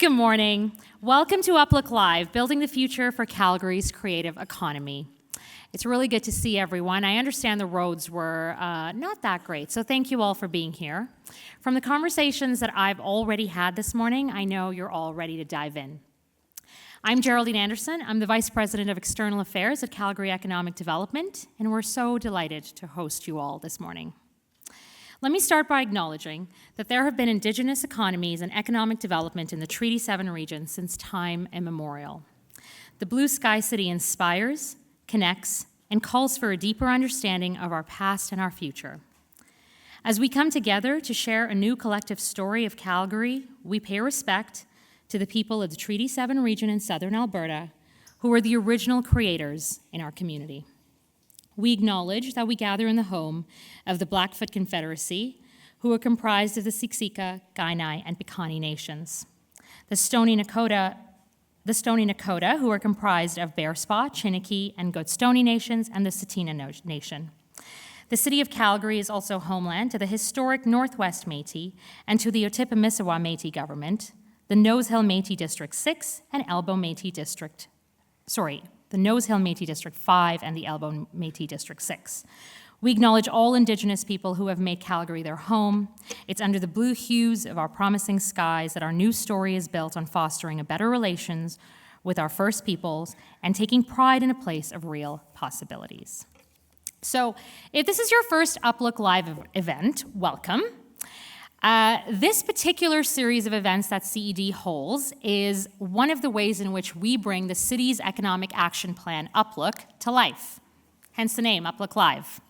Good morning. Welcome to Uplook Live, Building the Future for Calgary's Creative Economy. It's really good to see everyone. I understand the roads were not that great, so thank you all for being here. From the conversations that I've already had this morning, I know you're all ready to dive in. I'm Geraldine Anderson. I'm the Vice President of External Affairs at Calgary Economic Development, and we're so delighted to host you all this morning. Let me start by acknowledging that there have been Indigenous economies and economic development in the Treaty 7 region since time immemorial. The Blue Sky City inspires, connects, and calls for a deeper understanding of our past and our future. As we come together to share a new collective story of Calgary, we pay respect to the people of the Treaty 7 region in southern Alberta, who were the original creators in our community. We acknowledge that we gather in the home of the Blackfoot Confederacy, who are comprised of the Siksika, Kainai, and Piikani nations. The Stoney Nakoda, who are comprised of Bearspaw, Chiniki, and Goodstoney nations, and the Tsuut'ina Nation. The City of Calgary is also homeland to the historic Northwest Métis and to the Otipemisiwak Métis government, the Nose Hill Métis District 6 and Elbow Métis District, the Nose Hill Métis District 5 and the Elbow Métis District 6. We acknowledge all Indigenous people who have made Calgary their home. It's under the blue hues of our promising skies that our new story is built on fostering a better relations with our First Peoples and taking pride in a place of real possibilities. So, if this is your first Uplook Live event, welcome. This particular series of events that CED holds is one of the ways in which we bring the city's economic action plan, Uplook, to life, hence the name, Uplook Live.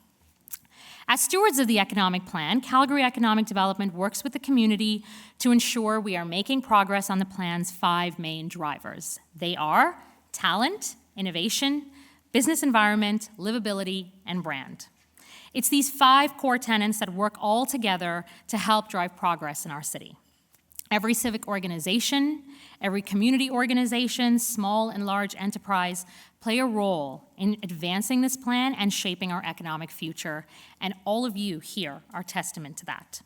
As stewards of the economic plan, Calgary Economic Development works with the community to ensure we are making progress on the plan's 5 main drivers. They are talent, innovation, business environment, livability, and brand. It's these 5 core tenets that work all together to help drive progress in our city. Every civic organization, every community organization, small and large enterprise, play a role in advancing this plan and shaping our economic future, and all of you here are testament to that.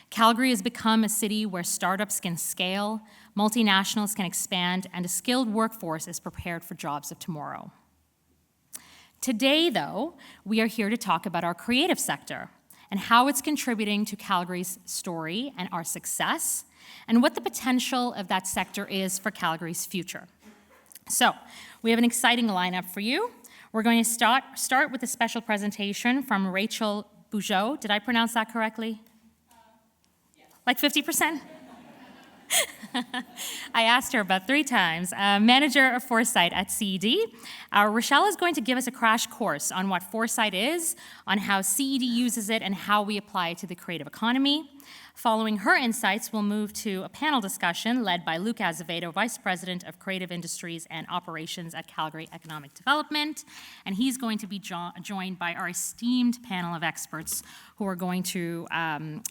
Calgary has become a city where startups can scale, multinationals can expand, and a skilled workforce is prepared for jobs of tomorrow. Today, though, we are here to talk about our creative sector and how it's contributing to Calgary's story and our success, and what the potential of that sector is for Calgary's future. So, we have an exciting lineup for you. We're going to start with a special presentation from Rachelle Bugeaud. Did I pronounce that correctly? Yeah. Like 50%? I asked her about 3 times. Manager of Foresight at CED. Rachelle is going to give us a crash course on what Foresight is, on how CED uses it, and how we apply it to the creative economy. Following her insights, we'll move to a panel discussion led by Luke Azevedo, Vice President of Creative Industries and Operations at Calgary Economic Development. And he's going to be joined by our esteemed panel of experts who are going to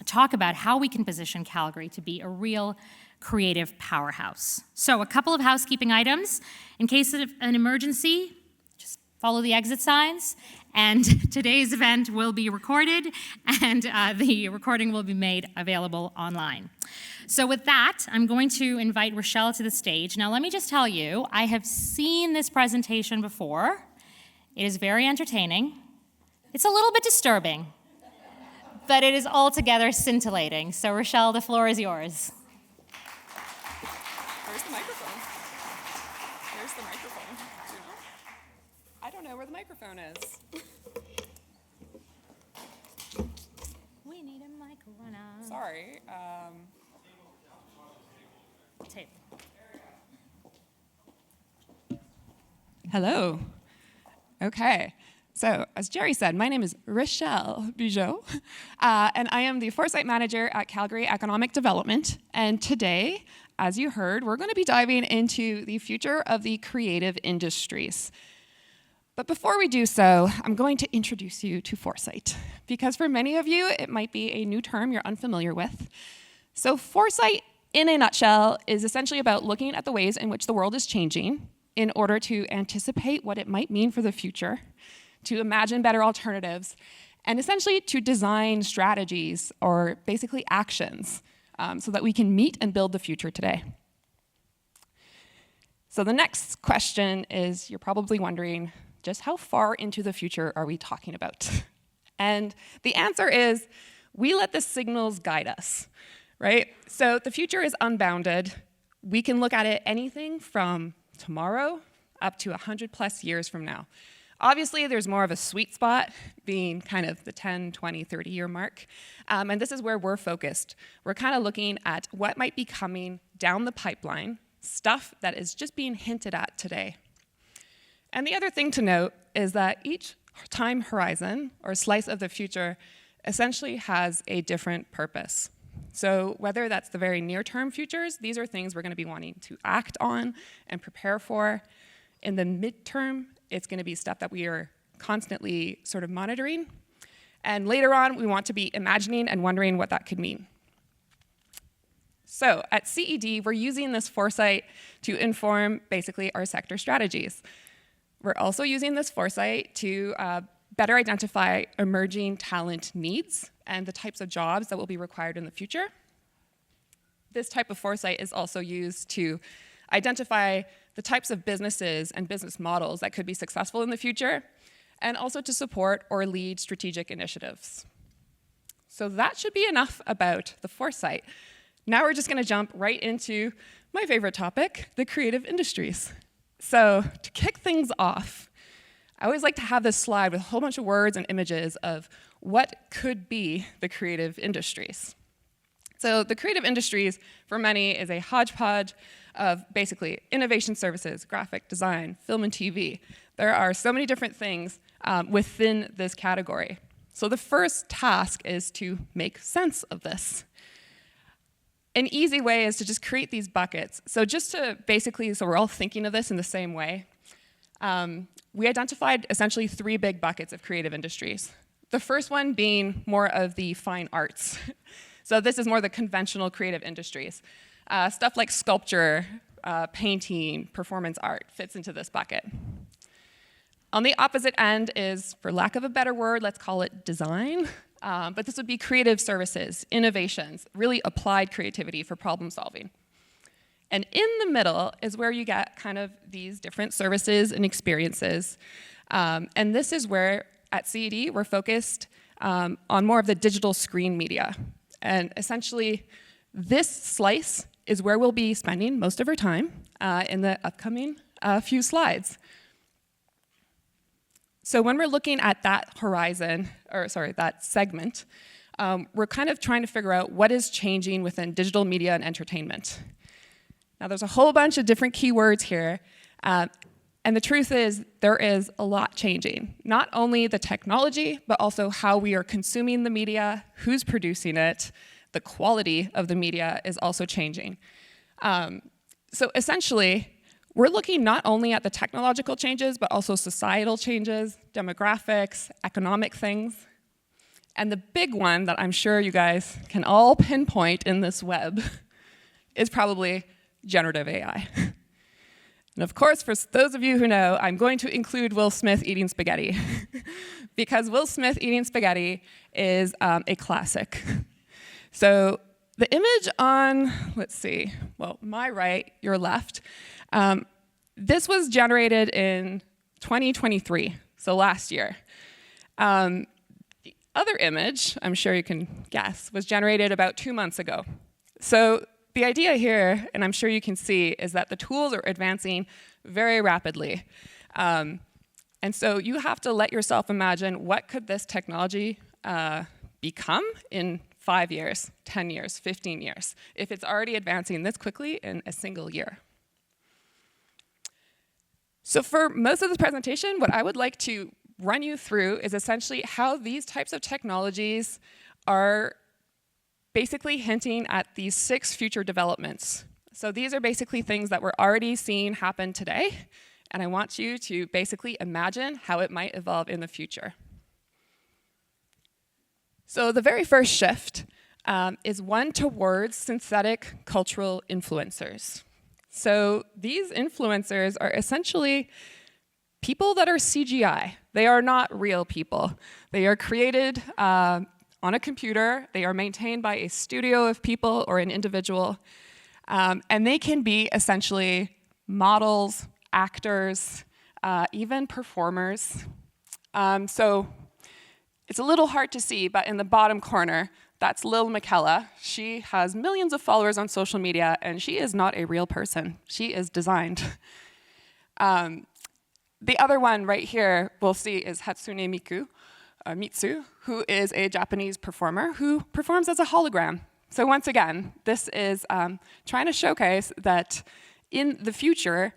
talk about how we can position Calgary to be a real creative powerhouse. So a couple of housekeeping items. In case of an emergency, just follow the exit signs. And today's event will be recorded, and the recording will be made available online. So with that, I'm going to invite Rachelle to the stage. Now, let me just tell you, I have seen this presentation before. It is very entertaining. It's a little bit disturbing, but it is altogether scintillating. So Rachelle, the floor is yours. Where's the microphone? Where's the microphone? Do you know? I don't know where the microphone is. We need a microphone. Sorry. Tape. Hello. Okay. So, as Jerry said, my name is Rachelle Bugeaud, and I am the Foresight Manager at Calgary Economic Development. And today, as you heard, we're going to be diving into the future of the creative industries. But before we do so, I'm going to introduce you to Foresight, because for many of you, it might be a new term you're unfamiliar with. So Foresight, in a nutshell, is essentially about looking at the ways in which the world is changing in order to anticipate what it might mean for the future, to imagine better alternatives, and essentially to design strategies or basically actions so that we can meet and build the future today. So the next question is, you're probably wondering, just how far into the future are we talking about? And the answer is, we let the signals guide us, right? So the future is unbounded. We can look at it anything from tomorrow up to 100+ years from now. Obviously, there's more of a sweet spot being kind of the 10, 20, 30-year mark. And this is where we're focused. We're kind of looking at what might be coming down the pipeline, stuff that is just being hinted at today. And the other thing to note is that each time horizon or slice of the future essentially has a different purpose. So whether that's the very near-term futures, these are things we're going to be wanting to act on and prepare for. In the midterm, it's going to be stuff that we are constantly sort of monitoring. And later on, we want to be imagining and wondering what that could mean. So at CED, we're using this foresight to inform basically our sector strategies. We're also using this foresight to better identify emerging talent needs and the types of jobs that will be required in the future. This type of foresight is also used to identify the types of businesses and business models that could be successful in the future, and also to support or lead strategic initiatives. So that should be enough about the foresight. Now we're just going to jump right into my favorite topic, the creative industries. So to kick things off, I always like to have this slide with a whole bunch of words and images of what could be the creative industries. So the creative industries, for many, is a hodgepodge of basically innovation services, graphic design, film and TV. There are so many different things within this category. So the first task is to make sense of this. An easy way is to just create these buckets. So just to basically, so we're all thinking of this in the same way, we identified essentially 3 big buckets of creative industries. The first one being more of the fine arts. So this is more the conventional creative industries. Stuff like sculpture, painting, performance art fits into this bucket. On the opposite end is, for lack of a better word, let's call it design. But this would be creative services, innovations, really applied creativity for problem solving. And in the middle is where you get kind of these different services and experiences. And this is where, at CED, we're focused on more of the digital screen media. And essentially, this slice is where we'll be spending most of our time in the upcoming few slides. So when we're looking at that horizon, or sorry, that segment, we're kind of trying to figure out what is changing within digital media and entertainment. Now, there's a whole bunch of different keywords here, and the truth is there is a lot changing. Not only the technology, but also how we are consuming the media, who's producing it, the quality of the media is also changing. So essentially, we're looking not only at the technological changes, but also societal changes, demographics, economic things. And the big one that I'm sure you guys can all pinpoint in this web is probably generative AI. And of course, for those of you who know, I'm going to include Will Smith eating spaghetti because Will Smith eating spaghetti is a classic. So the image on, let's see, well, my right, your left, this was generated in 2023, so last year. The other image, I'm sure you can guess, was generated about 2 months ago. So the idea here, and I'm sure you can see, is that the tools are advancing very rapidly. And so you have to let yourself imagine what could this technology become in 5 years, 10 years, 15 years, if it's already advancing this quickly in a single year. So for most of this presentation, what I would like to run you through is essentially how these types of technologies are basically hinting at these 6 future developments. So these are basically things that we're already seeing happen today, and I want you to basically imagine how it might evolve in the future. So the very first shift is one towards synthetic cultural influencers. So these influencers are essentially people that are CGI. They are not real people. They are created on a computer. They are maintained by a studio of people or an individual. And they can be essentially models, actors, even performers. So it's a little hard to see, but in the bottom corner, that's Lil Michaela. She has millions of followers on social media, and she is not a real person. She is designed. The other one right here we'll see is Hatsune Mitsu, who is a Japanese performer who performs as a hologram. So once again, this is trying to showcase that in the future,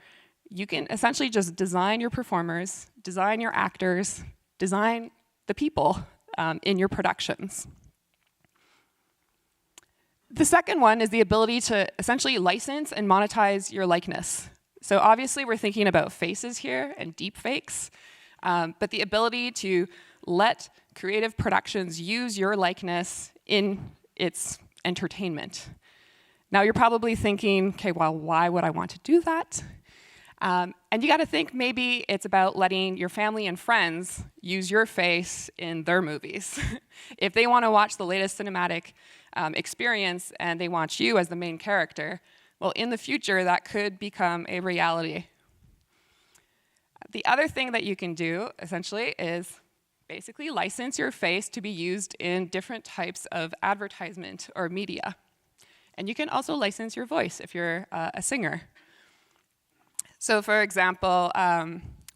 you can essentially just design your performers, design your actors, design the people in your productions. The second one is the ability to essentially license and monetize your likeness. So obviously we're thinking about faces here and deep fakes, but the ability to let creative productions use your likeness in its entertainment. Now you're probably thinking, okay, well, why would I want to do that? And you gotta think maybe it's about letting your family and friends use your face in their movies. If they wanna watch the latest cinematic experience and they want you as the main character, well, in the future, that could become a reality. The other thing that you can do, essentially, is basically license your face to be used in different types of advertisement or media. And you can also license your voice if you're a singer. So for example,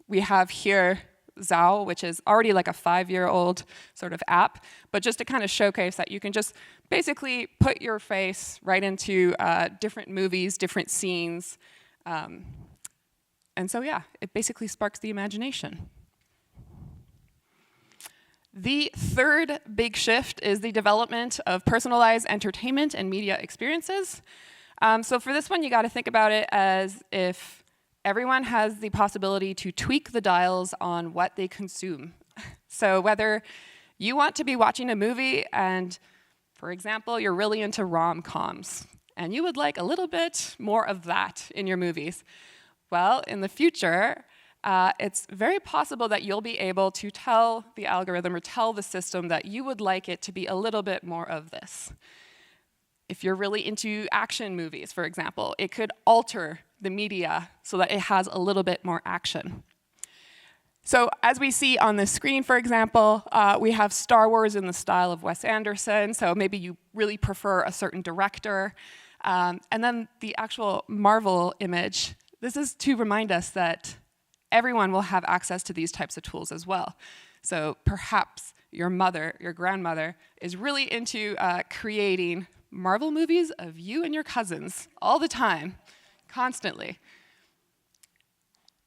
we have here Zao, which is already like a 5-year-old sort of app, but just to kind of showcase that you can just basically put your face right into different movies, different scenes. And so yeah, it basically sparks the imagination. The third big shift is the development of personalized entertainment and media experiences. So for this one, you gotta think about it as if everyone has the possibility to tweak the dials on what they consume. So whether you want to be watching a movie and, for example, you're really into rom-coms, and you would like a little bit more of that in your movies. Well, in the future, it's very possible that you'll be able to tell the algorithm or tell the system that you would like it to be a little bit more of this. If you're really into action movies, for example, it could alter the media so that it has a little bit more action. So as we see on the screen, for example, we have Star Wars in the style of Wes Anderson, so maybe you really prefer a certain director. And then the actual Marvel image, this is to remind us that everyone will have access to these types of tools as well. So perhaps your mother, your grandmother, is really into creating Marvel movies of you and your cousins all the time, constantly.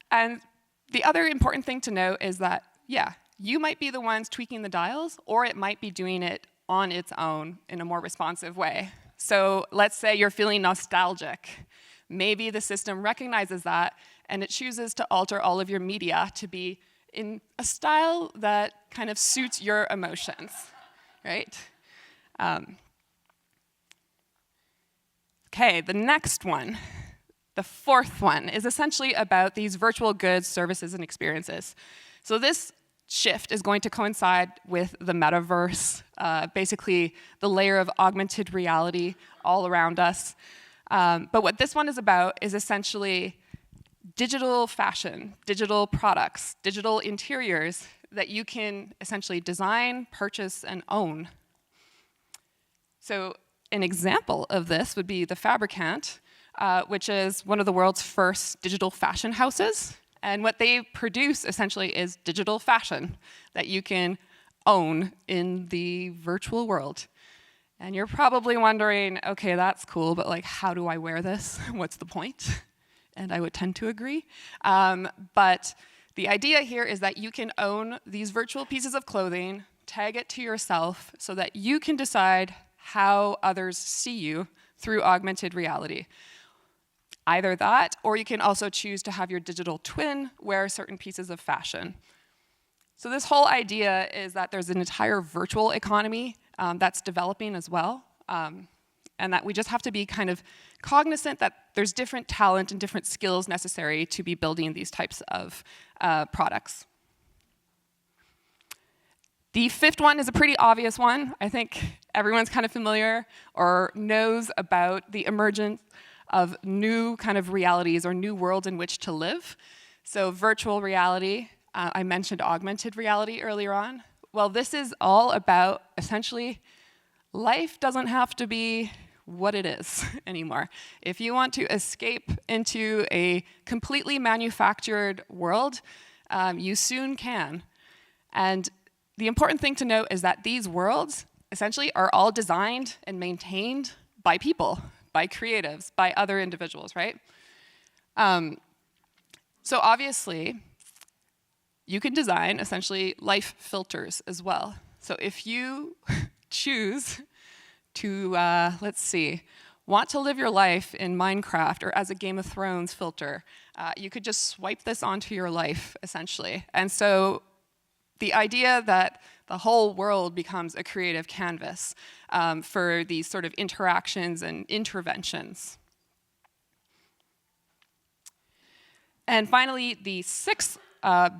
And the other important thing to note is that, yeah, you might be the ones tweaking the dials, or it might be doing it on its own in a more responsive way. So let's say you're feeling nostalgic. Maybe the system recognizes that, and it chooses to alter all of your media to be in a style that kind of suits your emotions, right? Okay, the next one, the fourth one, is essentially about these virtual goods, services, and experiences. So this shift is going to coincide with the metaverse, basically the layer of augmented reality all around us. But what this one is about is essentially digital fashion, digital products, digital interiors that you can essentially design, purchase, and own. So an example of this would be the Fabricant, which is one of the world's first digital fashion houses. And what they produce essentially is digital fashion that you can own in the virtual world. And you're probably wondering, okay, that's cool, but like, how do I wear this? What's the point? And I would tend to agree. But the idea here is that you can own these virtual pieces of clothing, tag it to yourself so that you can decide how others see you through augmented reality. Either that, or you can also choose to have your digital twin wear certain pieces of fashion. So this whole idea is that there's an entire virtual economy that's developing as well, and that we just have to be kind of cognizant that there's different talent and different skills necessary to be building these types of products. The fifth one is a pretty obvious one. I think everyone's kind of familiar or knows about the emergence of new kind of realities or new worlds in which to live. So virtual reality, I mentioned augmented reality earlier on. Well, this is all about essentially life doesn't have to be what it is anymore. If you want to escape into a completely manufactured world, you soon can. And the important thing to note is that these worlds essentially are all designed and maintained by people, by creatives, by other individuals, right? So obviously, you can design essentially life filters as well. So if you choose to, want to live your life in Minecraft or as a Game of Thrones filter, you could just swipe this onto your life, essentially. And so the idea that the whole world becomes a creative canvas for these sort of interactions and interventions. And finally, the sixth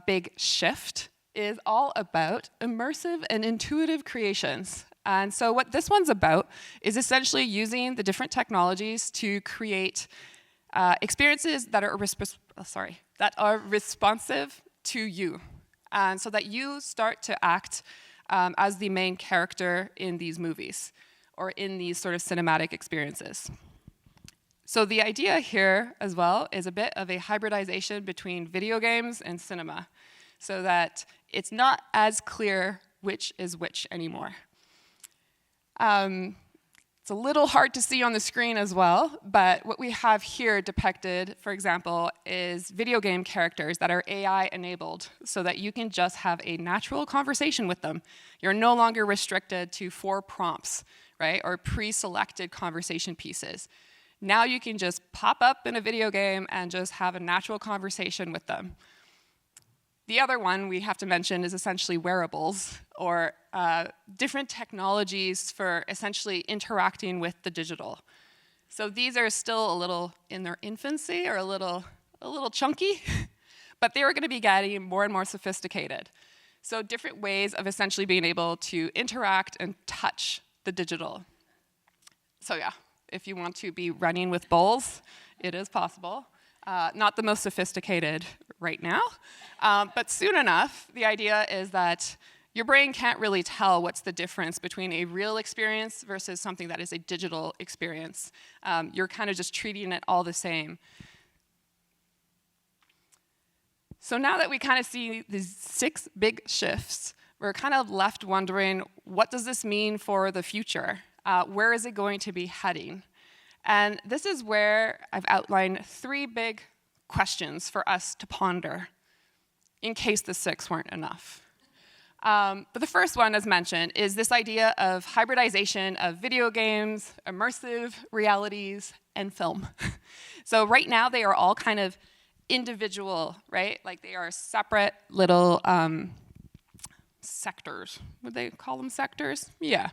big shift is all about immersive and intuitive creations. And so what this one's about is essentially using the different technologies to create experiences that are responsive to you. And so that you start to act as the main character in these movies or in these sort of cinematic experiences. So the idea here as well is a bit of a hybridization between video games and cinema so that it's not as clear which is which anymore. It's a little hard to see on the screen as well, but what we have here depicted, for example, is video game characters that are AI enabled so that you can just have a natural conversation with them. You're no longer restricted to 4 prompts, right, or pre-selected conversation pieces. Now you can just pop up in a video game and just have a natural conversation with them. The other one we have to mention is essentially wearables, or different technologies for essentially interacting with the digital. So these are still a little in their infancy, or a little chunky, but they are going to be getting more and more sophisticated. So different ways of essentially being able to interact and touch the digital. So yeah, if you want to be running with bowls, it is possible. Not the most sophisticated right now, but soon enough, the idea is that your brain can't really tell what's the difference between a real experience versus something that is a digital experience. You're kind of just treating it all the same. So now that we kind of see these 6 big shifts, we're kind of left wondering, what does this mean for the future? Where is it going to be heading? And this is where I've outlined 3 big questions for us to ponder, in case the 6 weren't enough. But the first one, as mentioned, is this idea of hybridization of video games, immersive realities, and film. So right now, they are all kind of individual, right? Like they are separate little sectors. Would they call them sectors? Yeah.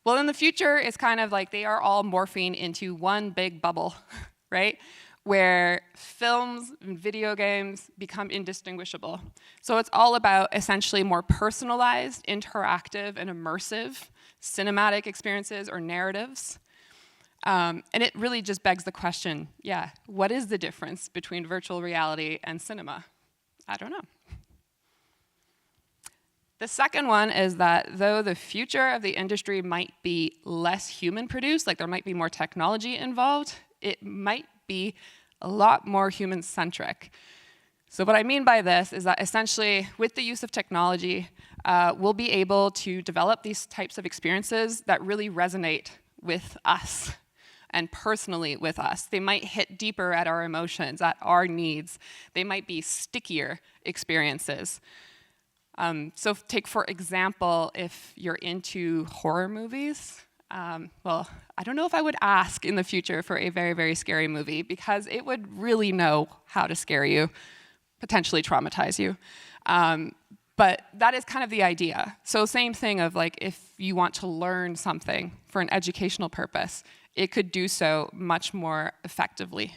Well, in the future, it's kind of like they are all morphing into one big bubble, right? Where films and video games become indistinguishable. So it's all about essentially more personalized, interactive, and immersive cinematic experiences or narratives. And it really just begs the question, yeah, what is the difference between virtual reality and cinema? I don't know. The second one is that though the future of the industry might be less human-produced, like there might be more technology involved, it might be a lot more human-centric. So what I mean by this is that essentially with the use of technology, we'll be able to develop these types of experiences that really resonate with us and personally with us. They might hit deeper at our emotions, at our needs. They might be stickier experiences. So take, for example, if you're into horror movies, well, I don't know if I would ask in the future for a very, very scary movie because it would really know how to scare you, potentially traumatize you. But that is kind of the idea. So same thing of like if you want to learn something for an educational purpose, it could do so much more effectively.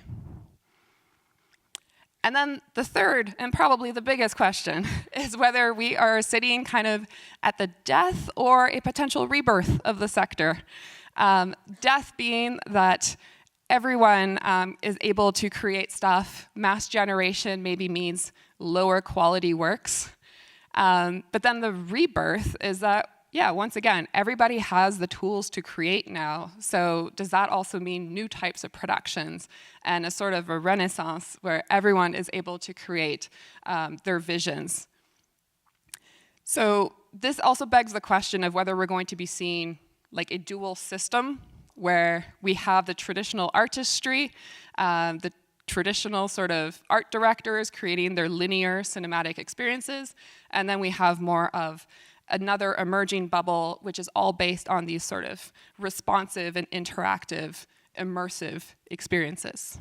And then the third, and probably the biggest question, is whether we are sitting kind of at the death or a potential rebirth of the sector. Death being that everyone is able to create stuff. Mass generation maybe means lower quality works. But then the rebirth is that, yeah, once again, everybody has the tools to create now. So does that also mean new types of productions and a sort of a renaissance where everyone is able to create their visions? So this also begs the question of whether we're going to be seeing like a dual system where we have the traditional artistry, the traditional sort of art directors creating their linear cinematic experiences, and then we have more of another emerging bubble, which is all based on these sort of responsive and interactive, immersive experiences.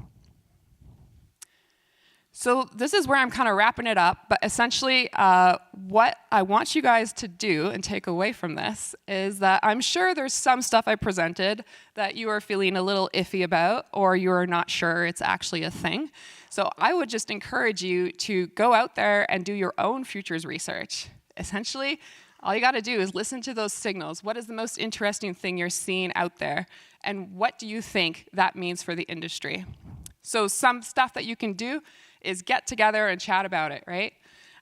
So this is where I'm kind of wrapping it up, but essentially what I want you guys to do and take away from this is that I'm sure there's some stuff I presented that you are feeling a little iffy about, or you're not sure it's actually a thing. So I would just encourage you to go out there and do your own futures research. Essentially, all you got to do is listen to those signals. What is the most interesting thing you're seeing out there? And what do you think that means for the industry? So some stuff that you can do is get together and chat about it, right?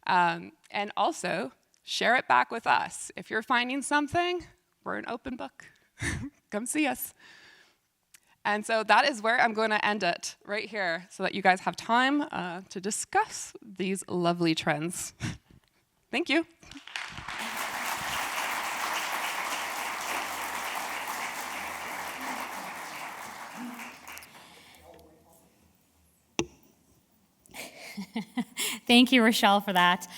And also, share it back with us. If you're finding something, we're an open book. Come see us. And so that is where I'm going to end it, right here, so that you guys have time to discuss these lovely trends. Thank you. Thank you, Rachelle, for that.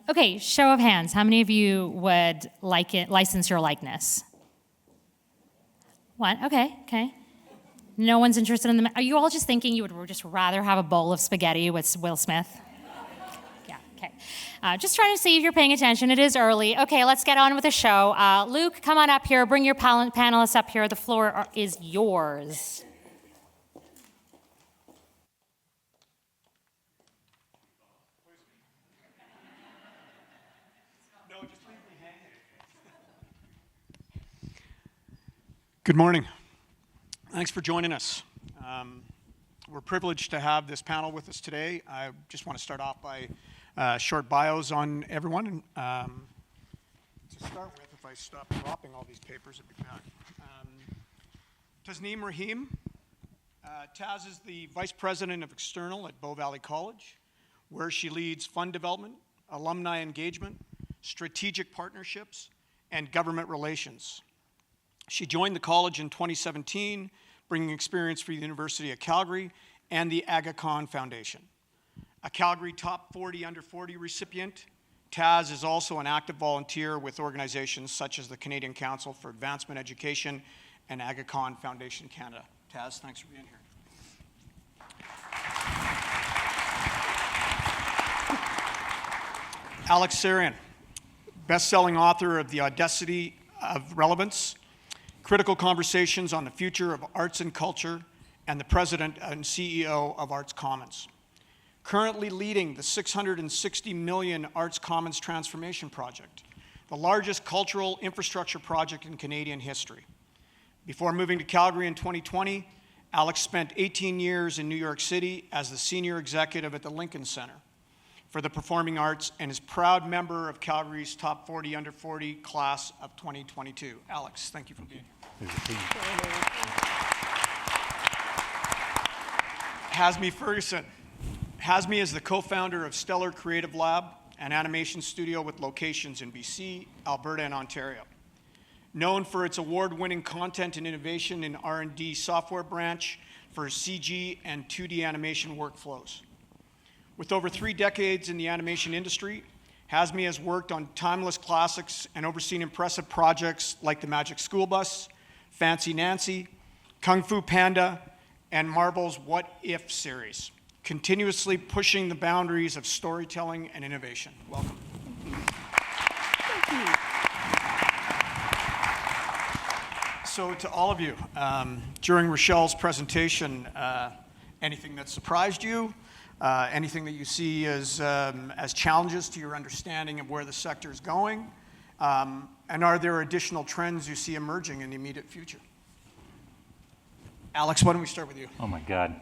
Okay, show of hands. How many of you would license your likeness? One, okay. No one's interested in the, are you all just thinking you would just rather have a bowl of spaghetti with Will Smith? Yeah, okay. Just trying to see if you're paying attention. It is early. Okay, let's get on with the show. Luke, come on up here. Bring your panelists up here. The floor is yours. Good morning. Thanks for joining us. We're privileged to have this panel with us today. I just want to start off by short bios on everyone. To start with, if I stop dropping all these papers, it'd be bad. Tasneem Rahim. Taz is the Vice President of External at Bow Valley College, where she leads fund development, alumni engagement, strategic partnerships, and government relations. She joined the college in 2017, bringing experience for the University of Calgary and the AgaCon Foundation. A Calgary Top 40 Under 40 recipient, Taz is also an active volunteer with organizations such as the Canadian Council for Advancement Education and AgaCon Foundation Canada. Taz, thanks for being here. Alex Sarian, best-selling author of The Audacity of Relevance, Critical Conversations on the Future of Arts and Culture, and the President and CEO of Arts Commons. Currently leading the $660 million Arts Commons Transformation Project, the largest cultural infrastructure project in Canadian history. Before moving to Calgary in 2020, Alex spent 18 years in New York City as the senior executive at the Lincoln Center for the Performing Arts and is proud member of Calgary's Top 40 Under 40 class of 2022. Alex, thank you for being here. Hasmi Ferguson. Hasmi is the co-founder of Stellar Creative Lab, an animation studio with locations in BC, Alberta, and Ontario. Known for its award-winning content and innovation in R&D software branch for CG and 2D animation workflows. With over 3 decades in the animation industry, Hasmi has worked on timeless classics and overseen impressive projects like the Magic School Bus, Fancy Nancy, Kung Fu Panda, and Marvel's What If series, continuously pushing the boundaries of storytelling and innovation. Welcome. Thank you. So to all of you, during Rachelle's presentation, anything that surprised you? Anything that you see as challenges to your understanding of where the sector is going? And are there additional trends you see emerging in the immediate future? Alex, why don't we start with you? Oh my God.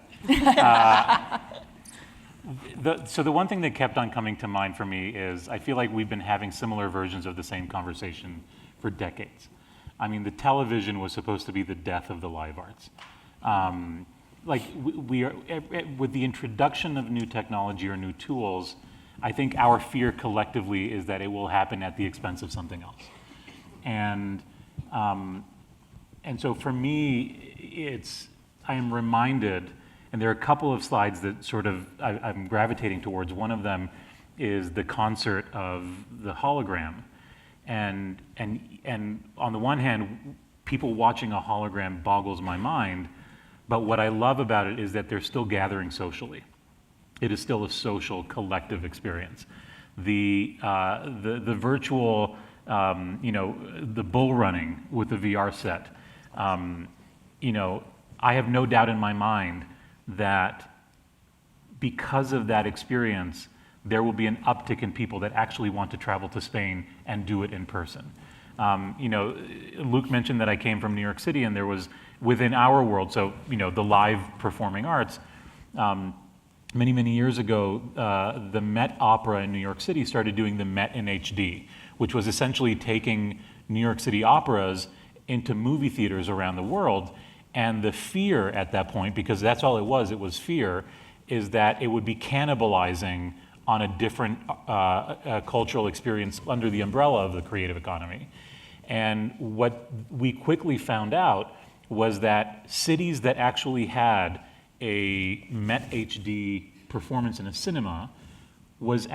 So the one thing that kept on coming to mind for me is I feel like we've been having similar versions of the same conversation for decades. I mean, the television was supposed to be the death of the live arts. Like we are, with the introduction of new technology or new tools, I think our fear collectively is that it will happen at the expense of something else. And so for me, I am reminded, and there are a couple of slides that sort of I'm gravitating towards. One of them is the concert of the hologram. And on the one hand, people watching a hologram boggles my mind, but what I love about it is that they're still gathering socially. It is still a social, collective experience. The virtual, the bull running with the VR set, I have no doubt in my mind that because of that experience, there will be an uptick in people that actually want to travel to Spain and do it in person. Luke mentioned that I came from New York City, and there was within our world, so the live performing arts, many, many years ago, the Met Opera in New York City started doing the Met in HD, which was essentially taking New York City operas into movie theaters around the world. And the fear at that point, because that's all it was fear, is that it would be cannibalizing on a different cultural experience under the umbrella of the creative economy. And what we quickly found out was that cities that actually had a Met HD performance in a cinema was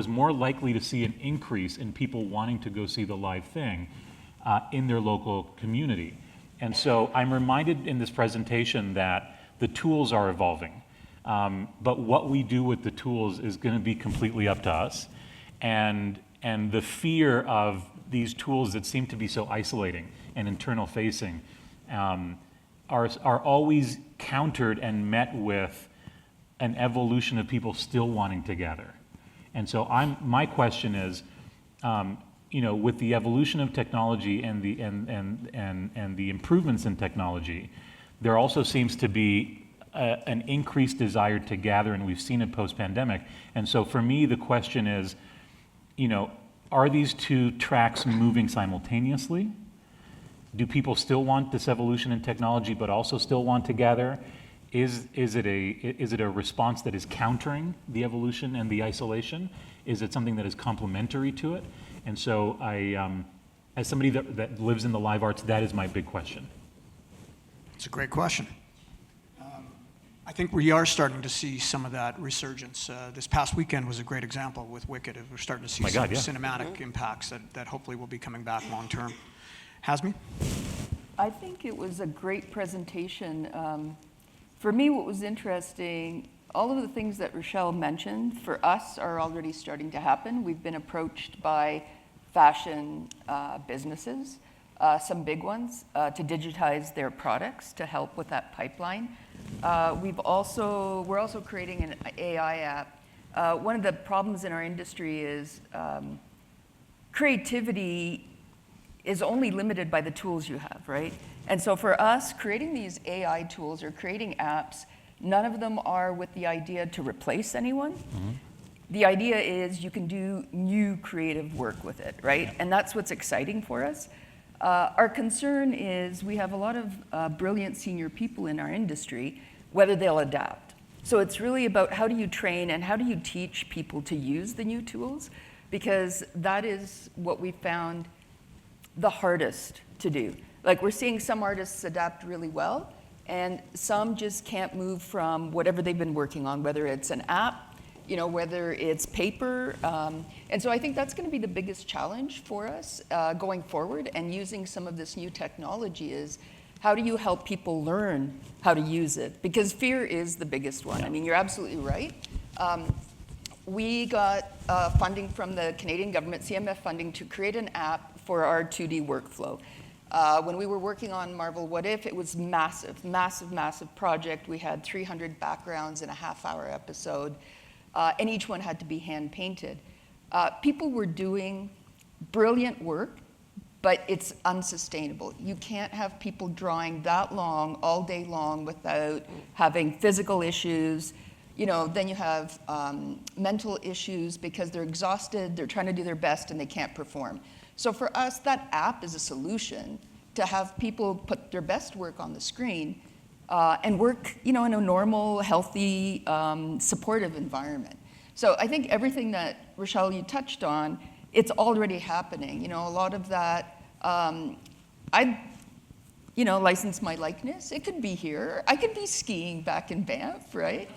more likely to see an increase in people wanting to go see the live thing in their local community. And so I'm reminded in this presentation that the tools are evolving, but what we do with the tools is going to be completely up to us. And the fear of these tools that seem to be so isolating and internal facing are always countered and met with an evolution of people still wanting to gather. And so my question is, with the evolution of technology and the improvements in technology, there also seems to be an increased desire to gather, and we've seen it post-pandemic. And so for me, the question is, are these two tracks moving simultaneously? Do people still want this evolution in technology, but also still want to gather? Is it a response that is countering the evolution and the isolation? Is it something that is complementary to it? And so as somebody that lives in the live arts, that is my big question. It's a great question. I think we are starting to see some of that resurgence. This past weekend was a great example with Wicked. We're starting to see some cinematic impacts that hopefully will be coming back long term. Hasmi? I think it was a great presentation. For me, what was interesting, all of the things that Rachelle mentioned, for us, are already starting to happen. We've been approached by fashion businesses, some big ones, to digitize their products to help with that pipeline. We're also creating an AI app. One of the problems in our industry is creativity is only limited by the tools you have, right? And so for us, creating these AI tools or creating apps, none of them are with the idea to replace anyone. Mm-hmm. The idea is you can do new creative work with it, right? Yeah. And that's what's exciting for us. Our concern is we have a lot of brilliant senior people in our industry, whether they'll adapt. So it's really about how do you train and how do you teach people to use the new tools? Because that is what we found the hardest to do. Like, we're seeing some artists adapt really well, and some just can't move from whatever they've been working on, whether it's an app, whether it's paper. And so I think that's going to be the biggest challenge for us going forward, and using some of this new technology is how do you help people learn how to use it? Because fear is the biggest one. I mean, you're absolutely right. We got funding from the Canadian government, CMF funding, to create an app for our 2D workflow. When we were working on Marvel What If, it was massive project. We had 300 backgrounds in a half-hour episode, and each one had to be hand-painted. People were doing brilliant work, but it's unsustainable. You can't have people drawing that long, all day long, without having physical issues. Then you have mental issues because they're exhausted, they're trying to do their best, and they can't perform. So for us, that app is a solution to have people put their best work on the screen and work, in a normal, healthy, supportive environment. So I think everything that, Rachelle, you touched on, it's already happening. A lot of that, I license my likeness. It could be here. I could be skiing back in Banff, right?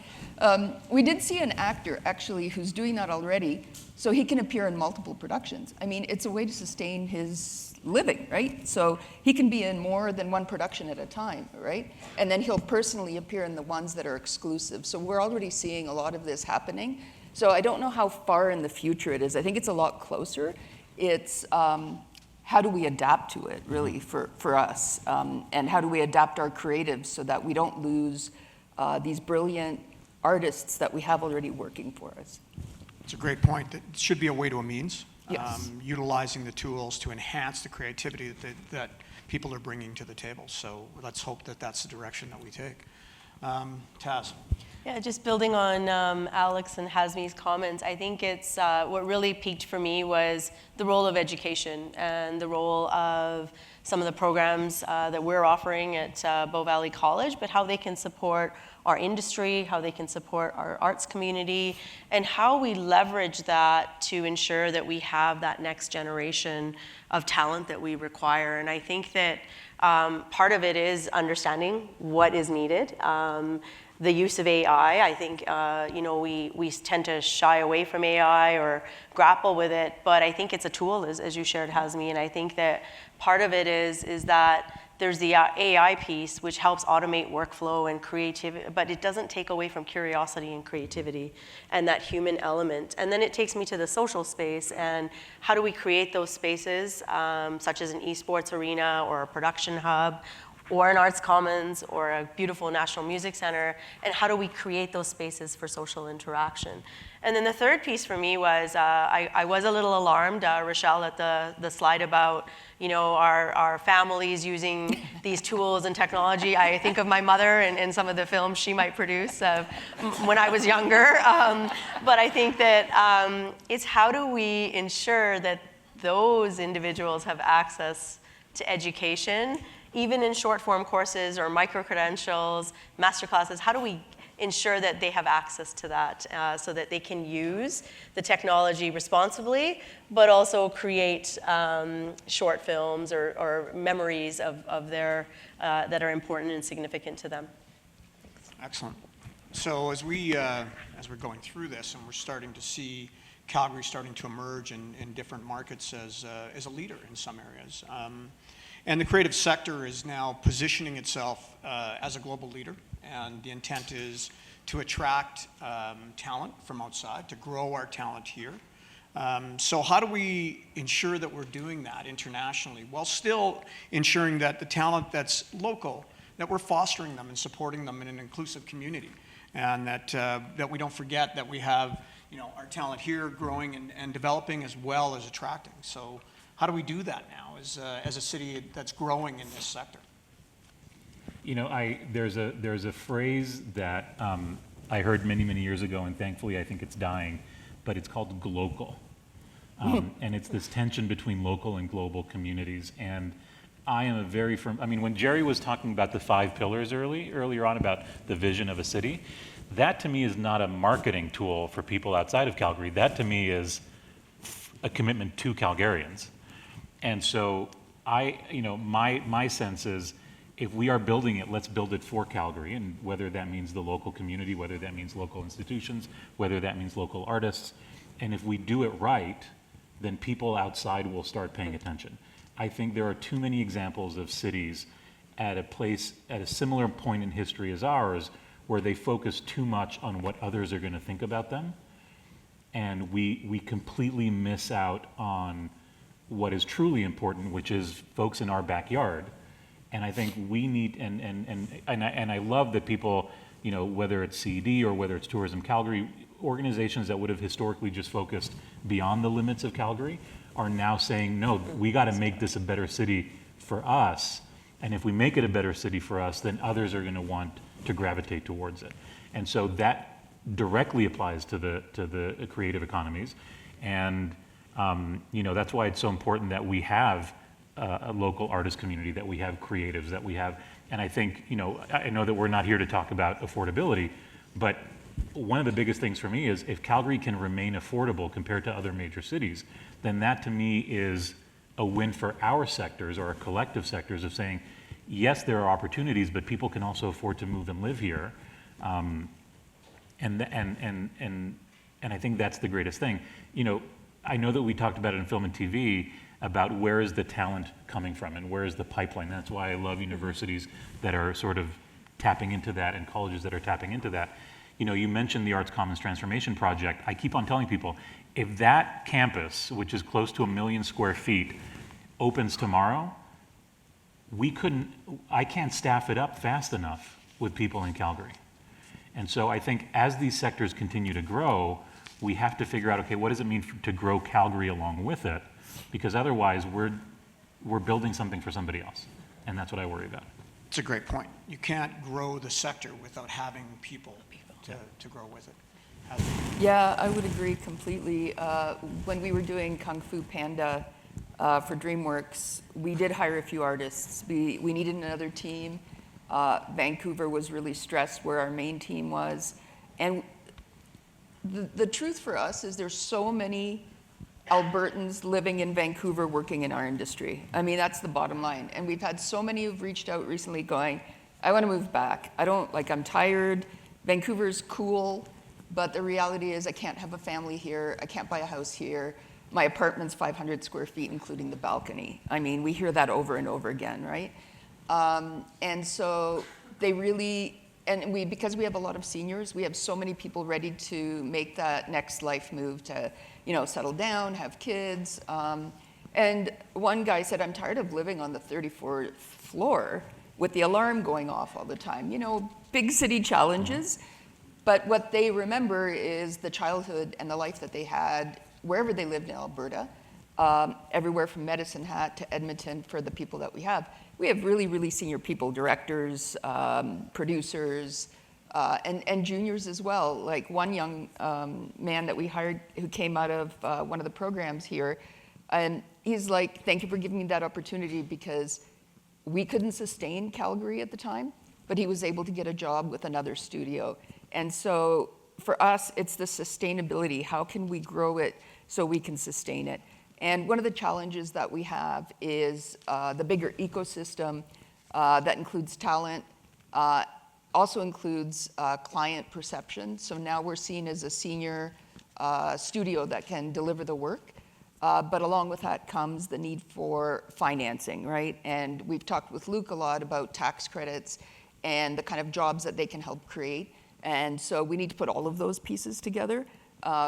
We did see an actor, actually, who's doing that already, so he can appear in multiple productions. I mean, it's a way to sustain his living, right? So he can be in more than one production at a time, right? And then he'll personally appear in the ones that are exclusive. So we're already seeing a lot of this happening. So I don't know how far in the future it is. I think it's a lot closer. It's how do we adapt to it, really, for us? And how do we adapt our creatives so that we don't lose these brilliant artists that we have already working for us? It's a great point. It should be a way to a means. Yes. Utilizing the tools to enhance the creativity that people are bringing to the table. So let's hope that that's the direction that we take. Taz. Yeah, just building on Alex and Hasmi's comments, I think it's what really peaked for me was the role of education and the role of some of the programs that we're offering at Bow Valley College, but how they can support our industry, how they can support our arts community, and how we leverage that to ensure that we have that next generation of talent that we require. And I think that part of it is understanding what is needed. The use of AI, I think, we tend to shy away from AI or grapple with it, but I think it's a tool, as you shared, Hasmi, and I think that part of it is that there's the AI piece, which helps automate workflow and creativity, but it doesn't take away from curiosity and creativity and that human element. And then it takes me to the social space, and how do we create those spaces, such as an esports arena or a production hub, or an arts commons, or a beautiful National Music Center, and how do we create those spaces for social interaction? And then the third piece for me was, I was a little alarmed, Rachelle, at the slide about, our families using these tools and technology. I think of my mother and some of the films she might produce when I was younger. But I think that it's how do we ensure that those individuals have access to education, even in short-form courses or micro-credentials, masterclasses. How do we ensure that they have access to that so that they can use the technology responsibly, but also create short films or memories of their that are important and significant to them? Excellent. So as we're going through this and we're starting to see Calgary starting to emerge in different markets as a leader in some areas. And the creative sector is now positioning itself as a global leader, and the intent is to attract talent from outside, to grow our talent here. So how do we ensure that we're doing that internationally while still ensuring that the talent that's local, that we're fostering them and supporting them in an inclusive community, and that we don't forget that we have our talent here growing and developing as well as attracting. So how do we do that now as a city that's growing in this sector? There's a phrase that I heard many, many years ago, and thankfully I think it's dying, but it's called glocal. And it's this tension between local and global communities. And I am a very firm, when Jerry was talking about the 5 pillars earlier on about the vision of a city, that to me is not a marketing tool for people outside of Calgary. That to me is a commitment to Calgarians. And so my sense is, if we are building it, let's build it for Calgary, and whether that means the local community, whether that means local institutions, whether that means local artists. And if we do it right, then people outside will start paying attention. I think there are too many examples of cities at a similar point in history as ours, where they focus too much on what others are going to think about them, and we completely miss out on what is truly important, which is folks in our backyard. And I think we need, and I love that people, whether it's CED or whether it's Tourism Calgary, organizations that would have historically just focused beyond the limits of Calgary are now saying, no, we got to make this a better city for us. And if we make it a better city for us, then others are going to want to gravitate towards it. And so that directly applies to the creative economies. And that's why it's so important that we have a local artist community, that we have creatives, that we have, and I think, I know that we're not here to talk about affordability, but one of the biggest things for me is if Calgary can remain affordable compared to other major cities, then that to me is a win for our sectors or our collective sectors of saying, yes, there are opportunities, but people can also afford to move and live here. And I think that's the greatest thing. I know that we talked about it in film and TV about where is the talent coming from and where is the pipeline. That's why I love universities that are sort of tapping into that and colleges that are tapping into that. You mentioned the Arts Commons Transformation Project. I keep on telling people, if that campus, which is close to 1 million square feet, opens tomorrow, I can't staff it up fast enough with people in Calgary. And so I think as these sectors continue to grow, we have to figure out, okay, what does it mean to grow Calgary along with it? Because otherwise we're building something for somebody else. And that's what I worry about. It's a great point. You can't grow the sector without having people to grow with it. Yeah, I would agree completely. When we were doing Kung Fu Panda for DreamWorks, we did hire a few artists. We needed another team. Vancouver was really stressed where our main team was. And the truth for us is there's so many Albertans living in Vancouver working in our industry. I mean, that's the bottom line. And we've had so many who've reached out recently going, I want to move back. I'm tired. Vancouver's cool, but the reality is I can't have a family here. I can't buy a house here. My apartment's 500 square feet, including the balcony. I mean, we hear that over and over again, right? And so they really, because we have a lot of seniors, we have so many people ready to make that next life move to, settle down, have kids. And one guy said, I'm tired of living on the 34th floor with the alarm going off all the time. Big city challenges. But what they remember is the childhood and the life that they had wherever they lived in Alberta, everywhere from Medicine Hat to Edmonton for the people that we have. We have really, really senior people, directors, producers, and juniors as well. Like one young man that we hired who came out of one of the programs here, and he's like, thank you for giving me that opportunity because we couldn't sustain Calgary at the time, but he was able to get a job with another studio. And so for us, it's the sustainability. How can we grow it so we can sustain it? And one of the challenges that we have is the bigger ecosystem that includes talent, also includes client perception. So now we're seen as a senior studio that can deliver the work. But along with that comes the need for financing, right? And we've talked with Luke a lot about tax credits and the kind of jobs that they can help create. And so we need to put all of those pieces together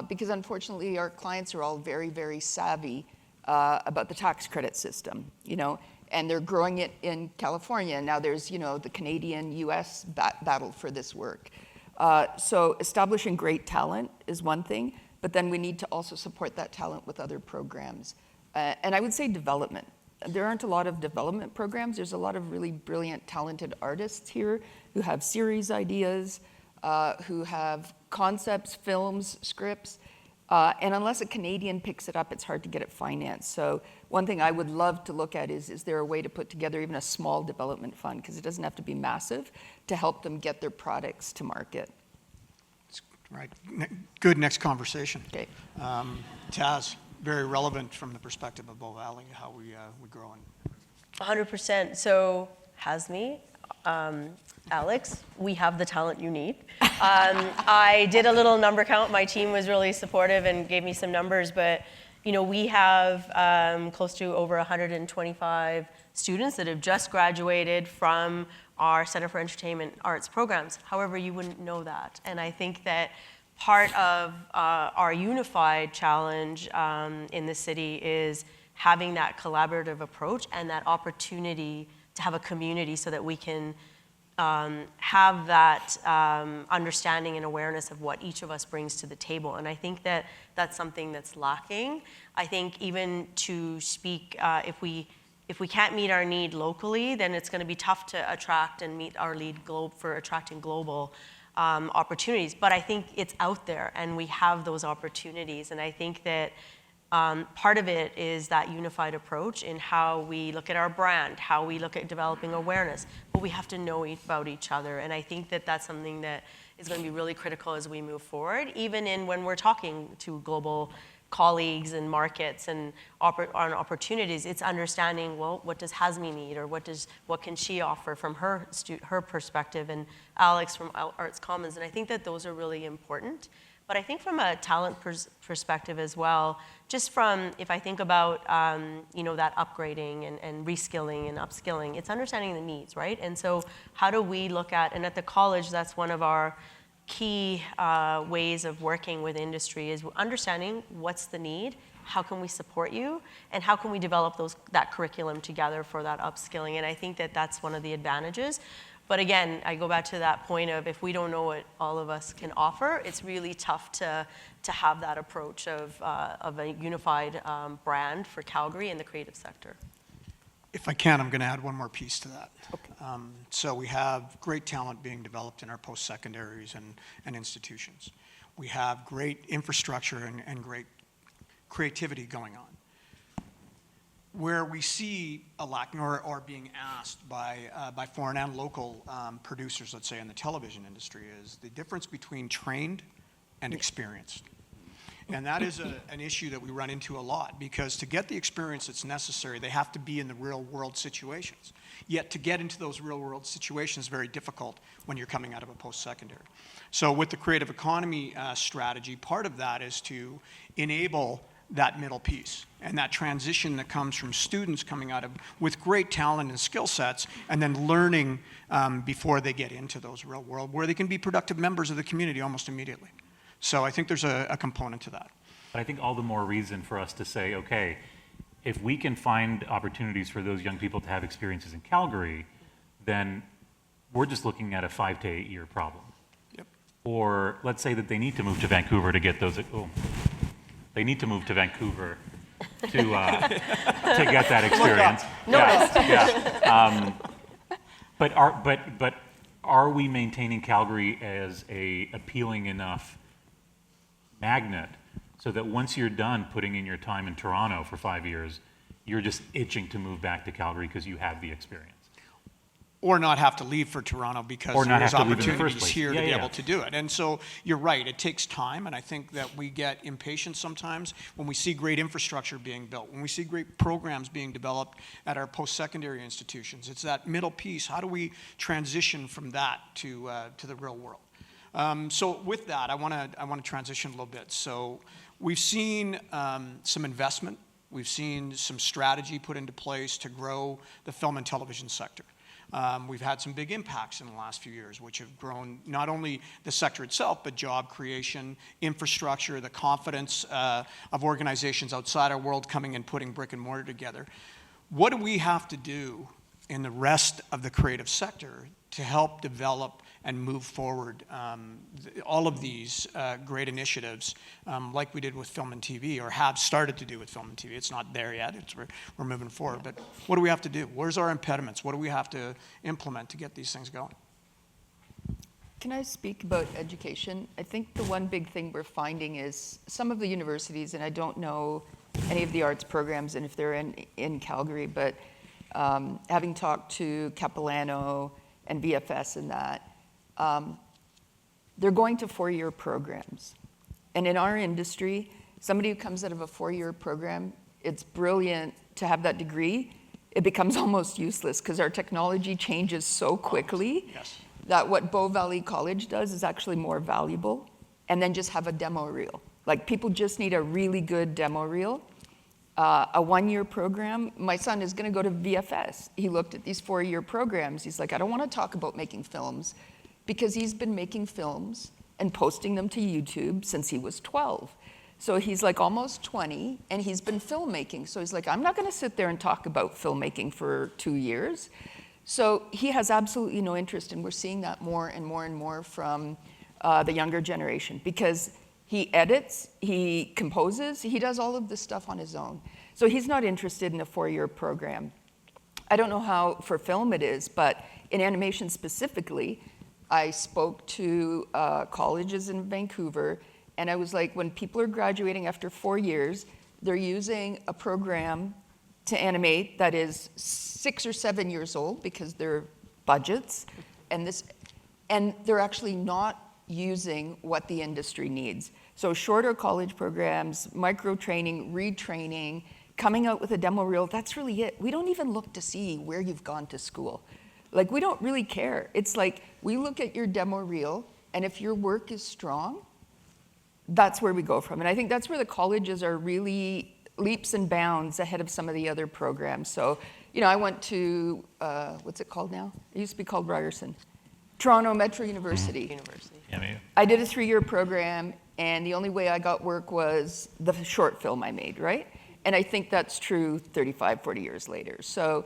because unfortunately our clients are all very, very savvy about the tax credit system, and they're growing it in California. Now there's, the Canadian-US battle for this work. So establishing great talent is one thing, but then we need to also support that talent with other programs. And I would say development. There aren't a lot of development programs. There's a lot of really brilliant, talented artists here who have series ideas, who have concepts, films, scripts, and unless a Canadian picks it up, it's hard to get it financed. So one thing I would love to look at is there a way to put together even a small development fund, because it doesn't have to be massive, to help them get their products to market. Right. Good next conversation. Okay. Taz, very relevant from the perspective of Bow Valley, how we grow. 100%. So, Hasmi, Alex, we have the talent you need. I did a little number count. My team was really supportive and gave me some numbers, but we have close to over 125 students that have just graduated from our Center for Entertainment Arts programs. However, you wouldn't know that. And I think that part of our unified challenge in the city is having that collaborative approach and that opportunity to have a community so that we can have that understanding and awareness of what each of us brings to the table. And I think that that's something that's lacking. I think even to speak, if we can't meet our need locally, then it's going to be tough to attract and meet our lead for attracting global opportunities. But I think it's out there, and we have those opportunities. And I think that part of it is that unified approach in how we look at our brand, how we look at developing awareness, but we have to know about each other. And I think that that's something that is going to be really critical as we move forward, even when we're talking to global colleagues and markets and on opportunities. It's understanding, well, what does Hasmi need, or what can she offer from her perspective, and Alex from Arts Commons. And I think that those are really important. But I think from a talent perspective as well, just from, if I think about, that upgrading and reskilling and upskilling, it's understanding the needs, right? And so how do we look at, and at the college, that's one of our key ways of working with industry, is understanding what's the need, how can we support you, and how can we develop that curriculum together for that upskilling. And I think that that's one of the advantages. But again, I go back to that point of, if we don't know what all of us can offer, it's really tough to have that approach of a unified brand for Calgary and the creative sector. If I can, I'm going to add one more piece to that. Okay. So we have great talent being developed in our post-secondaries and institutions. We have great infrastructure and great creativity going on. Where we see a lack, or being asked by foreign and local producers, let's say in the television industry, is the difference between trained and experienced. And that is an issue that we run into a lot, because to get the experience that's necessary, they have to be in the real world situations. Yet to get into those real world situations is very difficult when you're coming out of a post-secondary. So with the creative economy strategy, part of that is to enable that middle piece and that transition that comes from students coming out of with great talent and skill sets, and then learning before they get into those real world, where they can be productive members of the community almost immediately. So I think there's a component to that. But I think all the more reason for us to say, okay, if we can find opportunities for those young people to have experiences in Calgary, then we're just looking at a 5 to 8 year problem. Yep. Or let's say that they need to move to Vancouver to get those. They need to move to Vancouver to get that experience. Yeah. But are we maintaining Calgary as a appealing enough magnet so that once you're done putting in your time in Toronto for 5 years, you're just itching to move back to Calgary because you have the experience? Or not have to leave for Toronto because there's opportunities here to be able to do it. And so you're right, it takes time, and I think that we get impatient sometimes when we see great infrastructure being built, when we see great programs being developed at our post-secondary institutions. It's that middle piece. How do we transition from that to the real world? So with that, I want to transition a little bit. So we've seen some investment. We've seen some strategy put into place to grow the film and television sector. We've had some big impacts in the last few years, which have grown not only the sector itself, but job creation, infrastructure, the confidence of organizations outside our world coming and putting brick and mortar together. What do we have to do in the rest of the creative sector to help develop and move forward all of these great initiatives like we did with film and TV, or have started to do with film and TV? It's not there yet, we're moving forward, but what do we have to do? Where's our impediments? What do we have to implement to get these things going? Can I speak about education? I think the one big thing we're finding is some of the universities, and I don't know any of the arts programs and if they're in Calgary, but having talked to Capilano and VFS and that, they're going to 4-year programs. And in our industry, somebody who comes out of a 4-year program, it's brilliant to have that degree. It becomes almost useless because our technology changes so quickly that what Bow Valley College does is actually more valuable, and then just have a demo reel. Like, people just need a really good demo reel. A 1-year program, my son is gonna go to VFS. He looked at these 4-year programs. He's like, I don't wanna talk about making films, because he's been making films and posting them to YouTube since he was 12. So he's like almost 20, and he's been filmmaking. So he's like, I'm not gonna sit there and talk about filmmaking for 2 years. So he has absolutely no interest, and we're seeing that more and more and more from the younger generation, because he edits, he composes, he does all of this stuff on his own. So he's not interested in a 4-year program. I don't know how for film it is, but in animation specifically, I spoke to colleges in Vancouver, and I was like, when people are graduating after 4 years, they're using a program to animate that is 6 or 7 years old because they're budgets, and they're actually not using what the industry needs. So shorter college programs, micro training, retraining, coming out with a demo reel, that's really it. We don't even look to see where you've gone to school. Like, we don't really care. It's like, we look at your demo reel, and if your work is strong, that's where we go from. And I think that's where the colleges are really leaps and bounds ahead of some of the other programs. So, you know, I went to, what's it called now? It used to be called Ryerson. Toronto Metro University. Yeah, I did a 3-year program, and the only way I got work was the short film I made, right? And I think that's true 35, 40 years later. So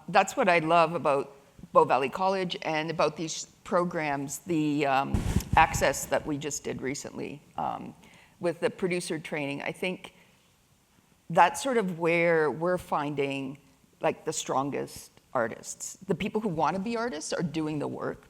that's what I love about Bow Valley College and about these programs, the access that we just did recently with the producer training. I think that's sort of where we're finding like the strongest artists. The people who want to be artists are doing the work.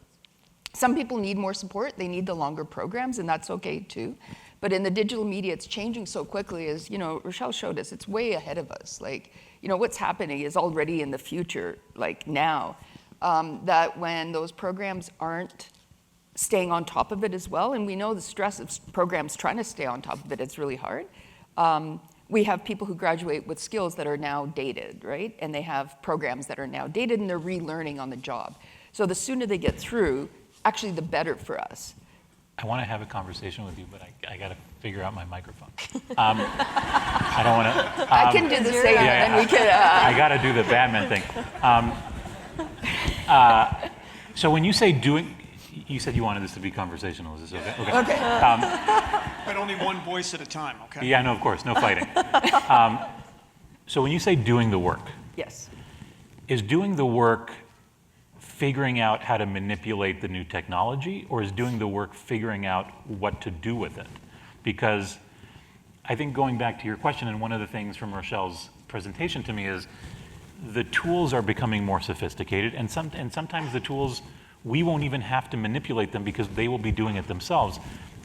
Some people need more support, they need the longer programs, and that's okay too. But in the digital media, it's changing so quickly, as you know, Rachelle showed us, it's way ahead of us. Like, you know, what's happening is already in the future, like now, that when those programs aren't staying on top of it as well, and we know the stress of programs trying to stay on top of it, it's really hard. We have people who graduate with skills that are now dated, right? And they have programs that are now dated, and they're relearning on the job. So the sooner they get through, actually the better for us. I want to have a conversation with you, but I got to figure out my microphone. I don't want to. I can do the same, and then we can. I got to do the Batman thing. So when you say doing, you said you wanted this to be conversational. Is this okay? Okay. But only one voice at a time, okay? Yeah, no, of course, no fighting. So when you say doing the work, Yes. is doing the work figuring out how to manipulate the new technology, or is doing the work figuring out what to do with it? Because I think going back to your question, and one of the things from Rochelle's presentation to me is the tools are becoming more sophisticated, and sometimes the tools, we won't even have to manipulate them because they will be doing it themselves.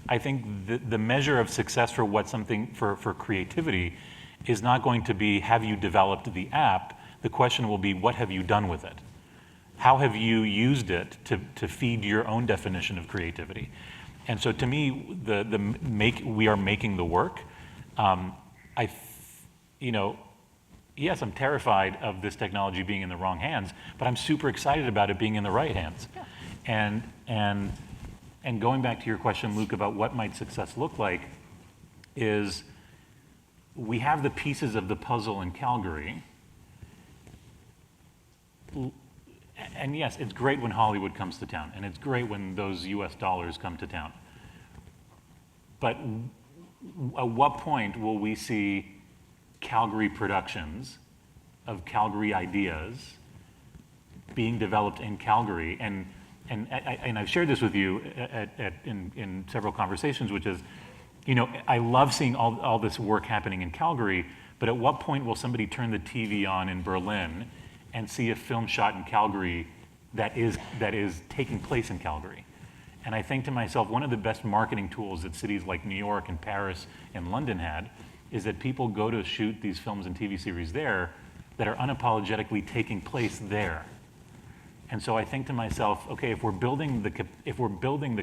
I think the measure of success for for creativity is not going to be, have you developed the app? The question will be, what have you done with it? How have you used it to feed your own definition of creativity? And so to me, we are making the work. Yes, I'm terrified of this technology being in the wrong hands, but I'm super excited about it being in the right hands. Yeah. And going back to your question, Luke, about what might success look like, is we have the pieces of the puzzle in Calgary. And yes, it's great when Hollywood comes to town, and it's great when those US dollars come to town. But at what point will we see Calgary productions of Calgary ideas being developed in Calgary? And I've shared this with you in several conversations, which is, you know, I love seeing all this work happening in Calgary, but at what point will somebody turn the TV on in Berlin and see a film shot in Calgary that is taking place in Calgary? And I think to myself, one of the best marketing tools that cities like New York and Paris and London had is that people go to shoot these films and TV series there that are unapologetically taking place there. And so I think to myself, okay, if we're building the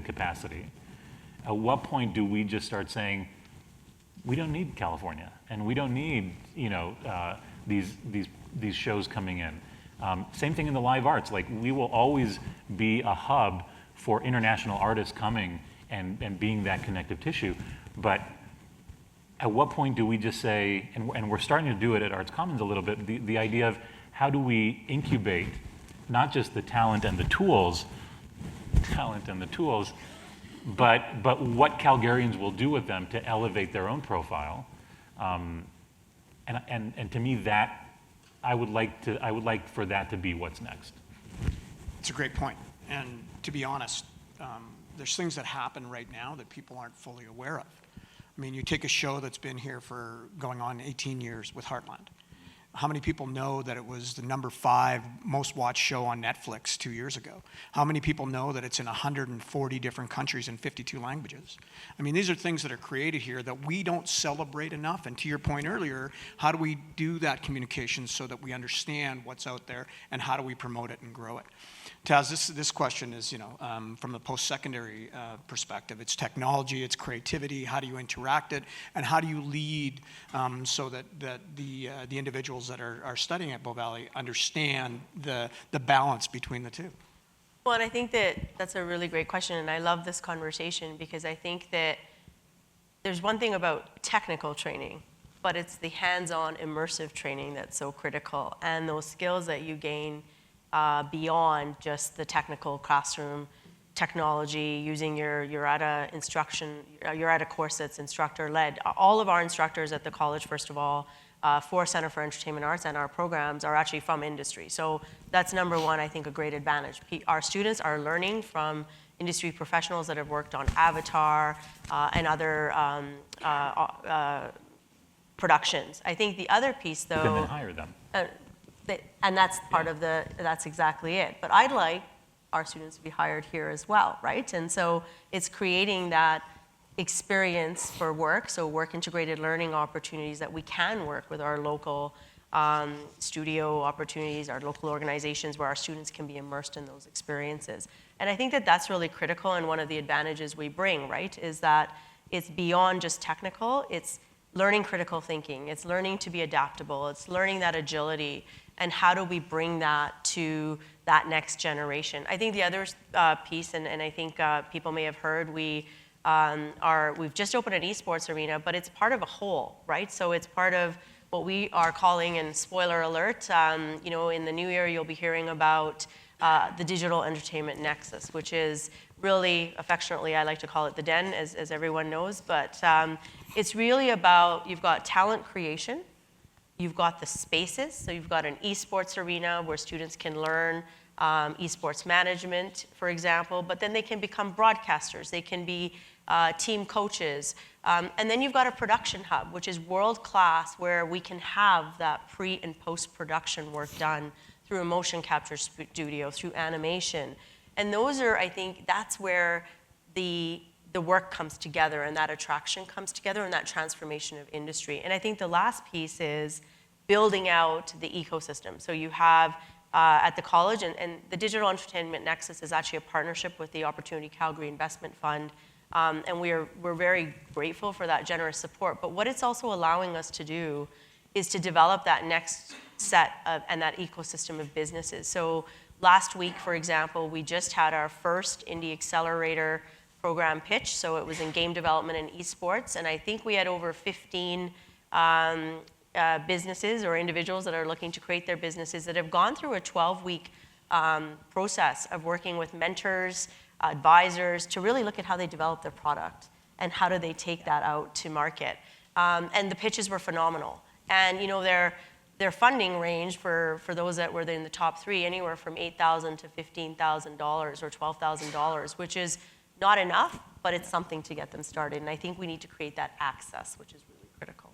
capacity, at what point do we just start saying, we don't need California, and we don't need, you know, these shows coming in. Same thing in the live arts. Like, we will always be a hub for international artists coming and being that connective tissue. But at what point do we just say, and we're starting to do it at Arts Commons a little bit, the idea of how do we incubate not just the talent and the tools, but what Calgarians will do with them to elevate their own profile. And to me, that I would like for that to be what's next. It's a great point. And to be honest, there's things that happen right now that people aren't fully aware of. I mean, you take a show that's been here for going on 18 years with Heartland. How many people know that it was the number 5 most watched show on Netflix 2 years ago? How many people know that it's in 140 different countries in 52 languages? I mean, these are things that are created here that we don't celebrate enough. And to your point earlier, how do we do that communication so that we understand what's out there, and how do we promote it and grow it? Taz, this question is, from the post-secondary perspective. It's technology, it's creativity, how do you interact it, and how do you lead so that the individuals that are studying at Bow Valley understand the balance between the two? Well, and I think that's a really great question, and I love this conversation because I think that there's one thing about technical training, but it's the hands-on immersive training that's so critical, and those skills that you gain beyond just the technical classroom technology, using your URATA instruction, URATA course that's instructor-led. All of our instructors at the college, first of all, for Center for Entertainment Arts and our programs are actually from industry. So that's number one, I think, a great advantage. Our students are learning from industry professionals that have worked on Avatar and other productions. I think the other piece, though... You can then hire them. And that's that's exactly it. But I'd like our students to be hired here as well, right? And so it's creating that experience for work, so work integrated learning opportunities that we can work with our local studio opportunities, our local organizations where our students can be immersed in those experiences. And I think that's really critical, and one of the advantages we bring, right, is that it's beyond just technical, it's learning critical thinking, it's learning to be adaptable, it's learning that agility, and how do we bring that to that next generation. I think the other piece, and I think people may have heard, we've just opened an esports arena, but it's part of a whole, right? So it's part of what we are calling, and spoiler alert, in the new year you'll be hearing about the digital entertainment nexus, which is really, affectionately, I like to call it the den, as everyone knows, but it's really about, you've got talent creation, you've got the spaces, so you've got an esports arena where students can learn esports management, for example, but then they can become broadcasters, they can be team coaches, and then you've got a production hub, which is world-class, where we can have that pre- and post-production work done through a motion capture studio, through animation. And those are, I think, that's where the work comes together, and that attraction comes together, and that transformation of industry. And I think the last piece is building out the ecosystem. So you have at the college, and the Digital Entertainment Nexus is actually a partnership with the Opportunity Calgary Investment Fund, and we're very grateful for that generous support. But what it's also allowing us to do is to develop that next set of, and that ecosystem of businesses. So last week, for example, we just had our first Indie Accelerator program pitch, so it was in game development and esports, and I think we had over 15 businesses or individuals that are looking to create their businesses that have gone through a 12-week process of working with mentors, advisors, to really look at how they develop their product and how do they take that out to market. And the pitches were phenomenal. And their funding range for those that were in the top 3, anywhere from $8,000 to $15,000 or $12,000, which is not enough, but it's something to get them started. And I think we need to create that access, which is really critical.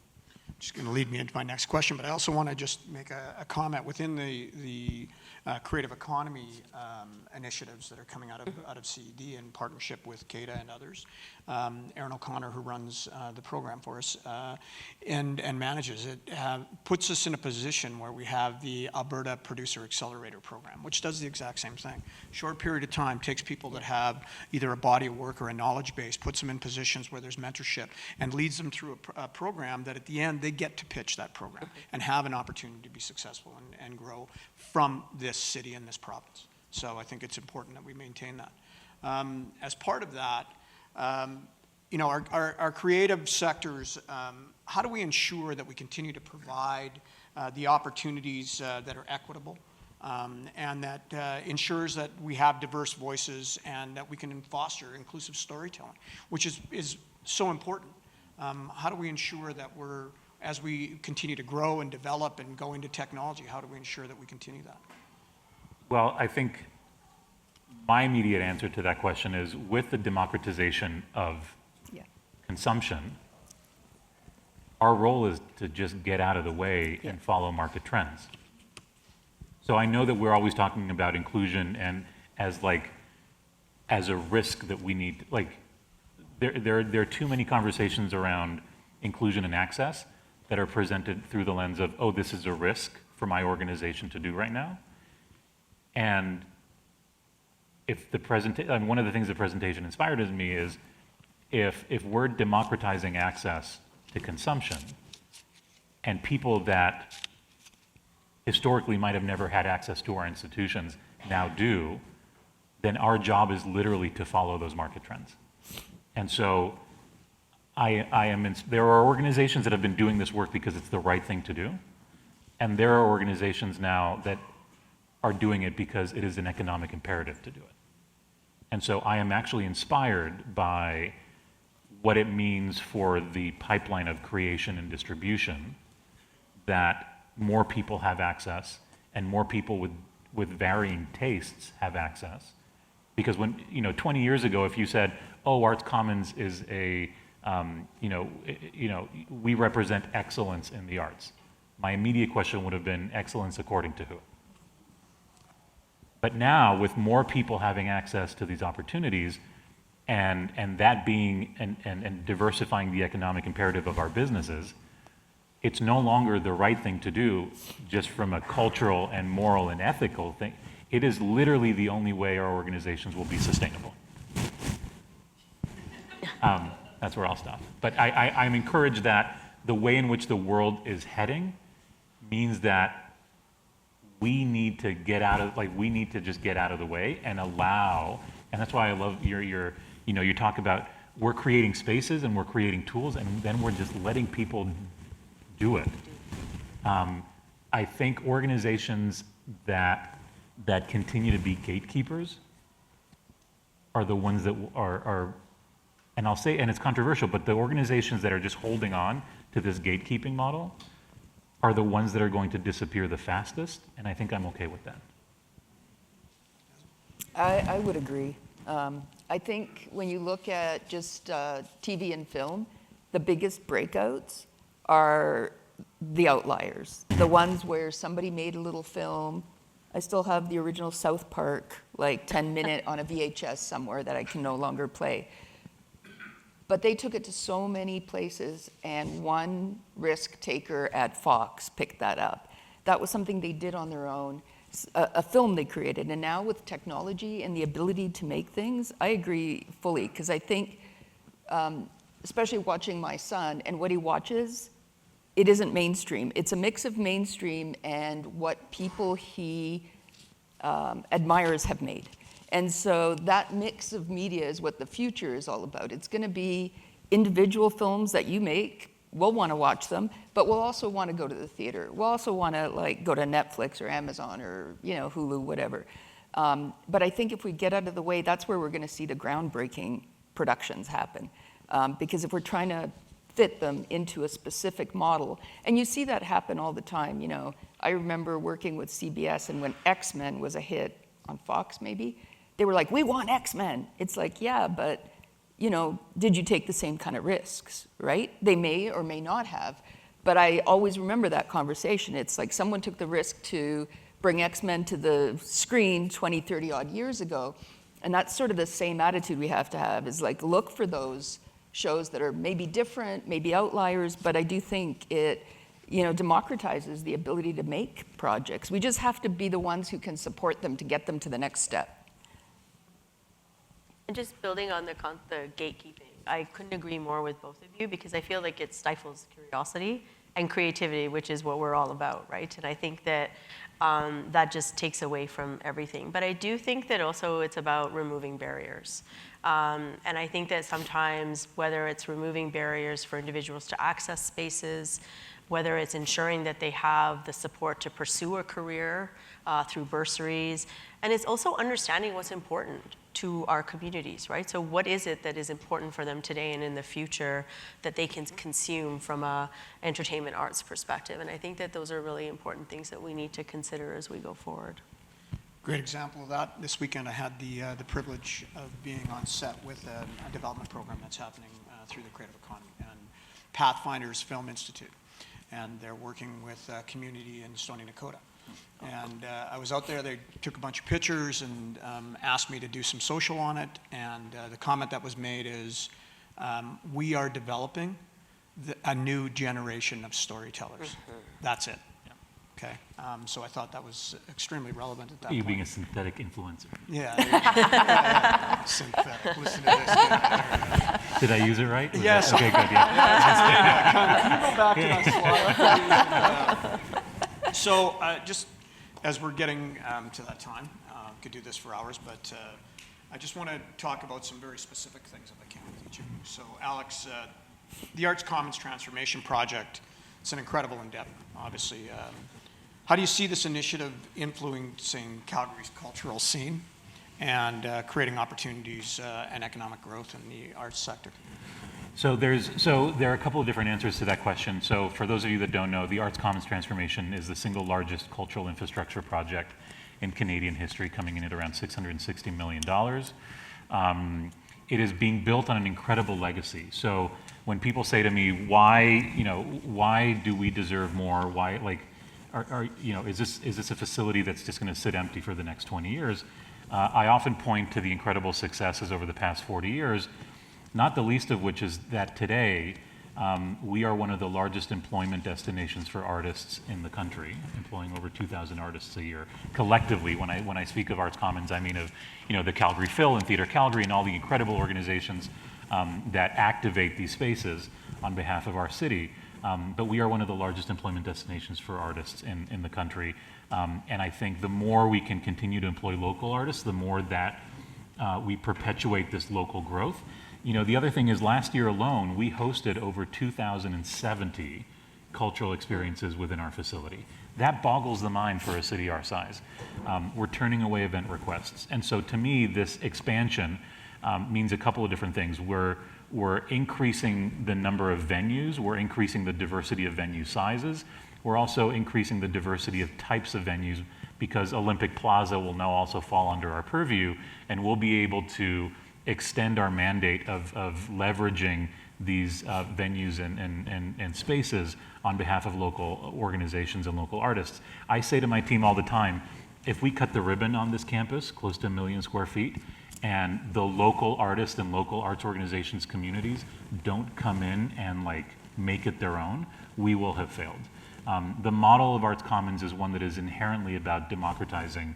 Just going to lead me into my next question, but I also want to just make a comment within the creative economy initiatives that are coming out of CED in partnership with CADA and others. Aaron O'Connor, who runs the program for us and manages it, puts us in a position where we have the Alberta Producer Accelerator Program, which does the exact same thing. Short period of time, takes people that have either a body of work or a knowledge base, puts them in positions where there's mentorship, and leads them through a program that at the end they get to pitch that program and have an opportunity to be successful and grow from this city and this province. So I think it's important that we maintain that. As part of that, our creative sectors, how do we ensure that we continue to provide the opportunities that are equitable and that ensures that we have diverse voices and that we can foster inclusive storytelling, which is so important. How do we ensure that as we continue to grow and develop and go into technology, how do we ensure that we continue that? Well, I think my immediate answer to that question is, with the democratization of consumption, our role is to just get out of the way and follow market trends. So I know that we're always talking about inclusion and as a risk that we need, there are too many conversations around inclusion and access that are presented through the lens of, oh, this is a risk for my organization to do right now. And if the one of the things the presentation inspired in me is, if we're democratizing access to consumption, and people that historically might have never had access to our institutions now do, then our job is literally to follow those market trends. And so there are organizations that have been doing this work because it's the right thing to do, and there are organizations now that are doing it because it is an economic imperative to do it. And so I am actually inspired by what it means for the pipeline of creation and distribution, that more people have access and more people with varying tastes have access. Because when, 20 years ago, if you said, oh, Arts Commons is we represent excellence in the arts, my immediate question would have been, excellence according to who? But now, with more people having access to these opportunities, and that being, and diversifying the economic imperative of our businesses, it's no longer the right thing to do just from a cultural and moral and ethical thing. It is literally the only way our organizations will be sustainable. That's where I'll stop. But I'm encouraged that the way in which the world is heading means that we need to get out of, we need to just get out of the way and allow, and that's why I love you talk about, we're creating spaces and we're creating tools, and then we're just letting people do it. I think organizations that continue to be gatekeepers are the ones that are, and I'll say, and it's controversial, but the organizations that are just holding on to this gatekeeping model are the ones that are going to disappear the fastest, and I think I'm okay with that. I would agree. I think when you look at just TV and film, the biggest breakouts are the outliers, the ones where somebody made a little film. I still have the original South Park, 10-minute on a VHS somewhere that I can no longer play. But they took it to so many places, and one risk taker at Fox picked that up. That was something they did on their own, a film they created. And now with technology and the ability to make things, I agree fully, because I think, especially watching my son and what he watches, it isn't mainstream. It's a mix of mainstream and what people he admires have made. And so that mix of media is what the future is all about. It's going to be individual films that you make. We'll want to watch them, but we'll also want to go to the theater. We'll also want to go to Netflix or Amazon or Hulu, whatever. But I think if we get out of the way, that's where we're going to see the groundbreaking productions happen. Because if we're trying to fit them into a specific model, and you see that happen all the time. I remember working with CBS, and when X-Men was a hit on Fox, maybe, they were like, we want X-Men. It's like, yeah, but, did you take the same kind of risks, right? They may or may not have, but I always remember that conversation. It's like someone took the risk to bring X-Men to the screen 20, 30 odd years ago, and that's sort of the same attitude we have to have, is look for those shows that are maybe different, maybe outliers, but I do think it, democratizes the ability to make projects. We just have to be the ones who can support them to get them to the next step. And just building on the gatekeeping, I couldn't agree more with both of you, because I feel like it stifles curiosity and creativity, which is what we're all about, right? And I think that that just takes away from everything. But I do think that also it's about removing barriers. And I think that sometimes, whether it's removing barriers for individuals to access spaces, whether it's ensuring that they have the support to pursue a career through bursaries, and it's also understanding what's important to our communities, right? So what is it that is important for them today and in the future that they can consume from a entertainment arts perspective? And I think that those are really important things that we need to consider as we go forward. Great example of that. This weekend I had the privilege of being on set with a development program that's happening through the creative economy and Pathfinders Film Institute. And they're working with a community in Stoney Nakoda. And I was out there, they took a bunch of pictures and asked me to do some social on it. And the comment that was made is, we are developing a new generation of storytellers. That's it. Okay, so I thought that was extremely relevant at that You point. being a synthetic influencer. Yeah, yeah. Synthetic. Listen to this. Did I use it right? Was Yes. that- Okay, good, yeah. Can you go back to that slide, please? So just as we're getting to that time, could do this for hours, but I just want to talk about some very specific things if I can with each of you. So Alex, the Arts Commons Transformation Project, it's an incredible endeavor, obviously. How do you see this initiative influencing Calgary's cultural scene and creating opportunities and economic growth in the arts sector? So there are a couple of different answers to that question. So for those of you that don't know, the Arts Commons Transformation is the single largest cultural infrastructure project in Canadian history, coming in at around $660 million. It is being built on an incredible legacy. So when people say to me, why do we deserve more? Why, like, is this a facility that's just going to sit empty for the next 20 years? I often point to the incredible successes over the past 40 years, not the least of which is that today we are one of the largest employment destinations for artists in the country, employing over 2,000 artists a year. Collectively, when I speak of Arts Commons, I mean of the Calgary Phil and Theatre Calgary and all the incredible organizations that activate these spaces on behalf of our city. But we are one of the largest employment destinations for artists in the country. And I think the more we can continue to employ local artists, the more that we perpetuate this local growth. The other thing is last year alone, we hosted over 2,070 cultural experiences within our facility. That boggles the mind for a city our size. We're turning away event requests. And so to me, this expansion means a couple of different things. We're increasing the number of venues, we're increasing the diversity of venue sizes, we're also increasing the diversity of types of venues because Olympic Plaza will now also fall under our purview, and we'll be able to extend our mandate of leveraging these venues and spaces on behalf of local organizations and local artists. I say to my team all the time, if we cut the ribbon on this campus, close to 1 million square feet, and the local artists and local arts organizations communities don't come in and make it their own, we will have failed. The model of Arts Commons is one that is inherently about democratizing.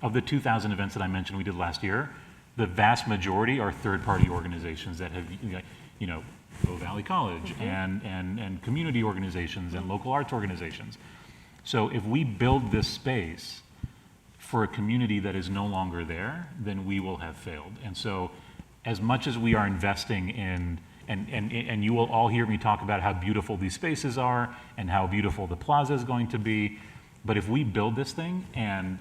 Of the 2,000 events that I mentioned we did last year, the vast majority are third-party organizations that have, Bow Valley College and community organizations and local arts organizations. So if we build this space for a community that is no longer there, then we will have failed. And so as much as we are investing in, and you will all hear me talk about how beautiful these spaces are and how beautiful the plaza is going to be, but if we build this thing and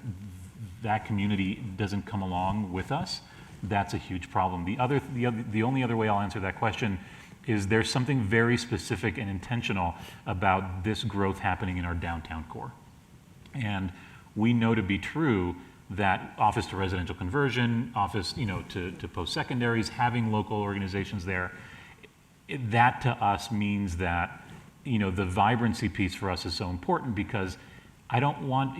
that community doesn't come along with us, that's a huge problem. The only other way I'll answer that question is there's something very specific and intentional about this growth happening in our downtown core. And we know to be true that office to residential conversion, office to post-secondaries, having local organizations there, that to us means that the vibrancy piece for us is so important because I don't want,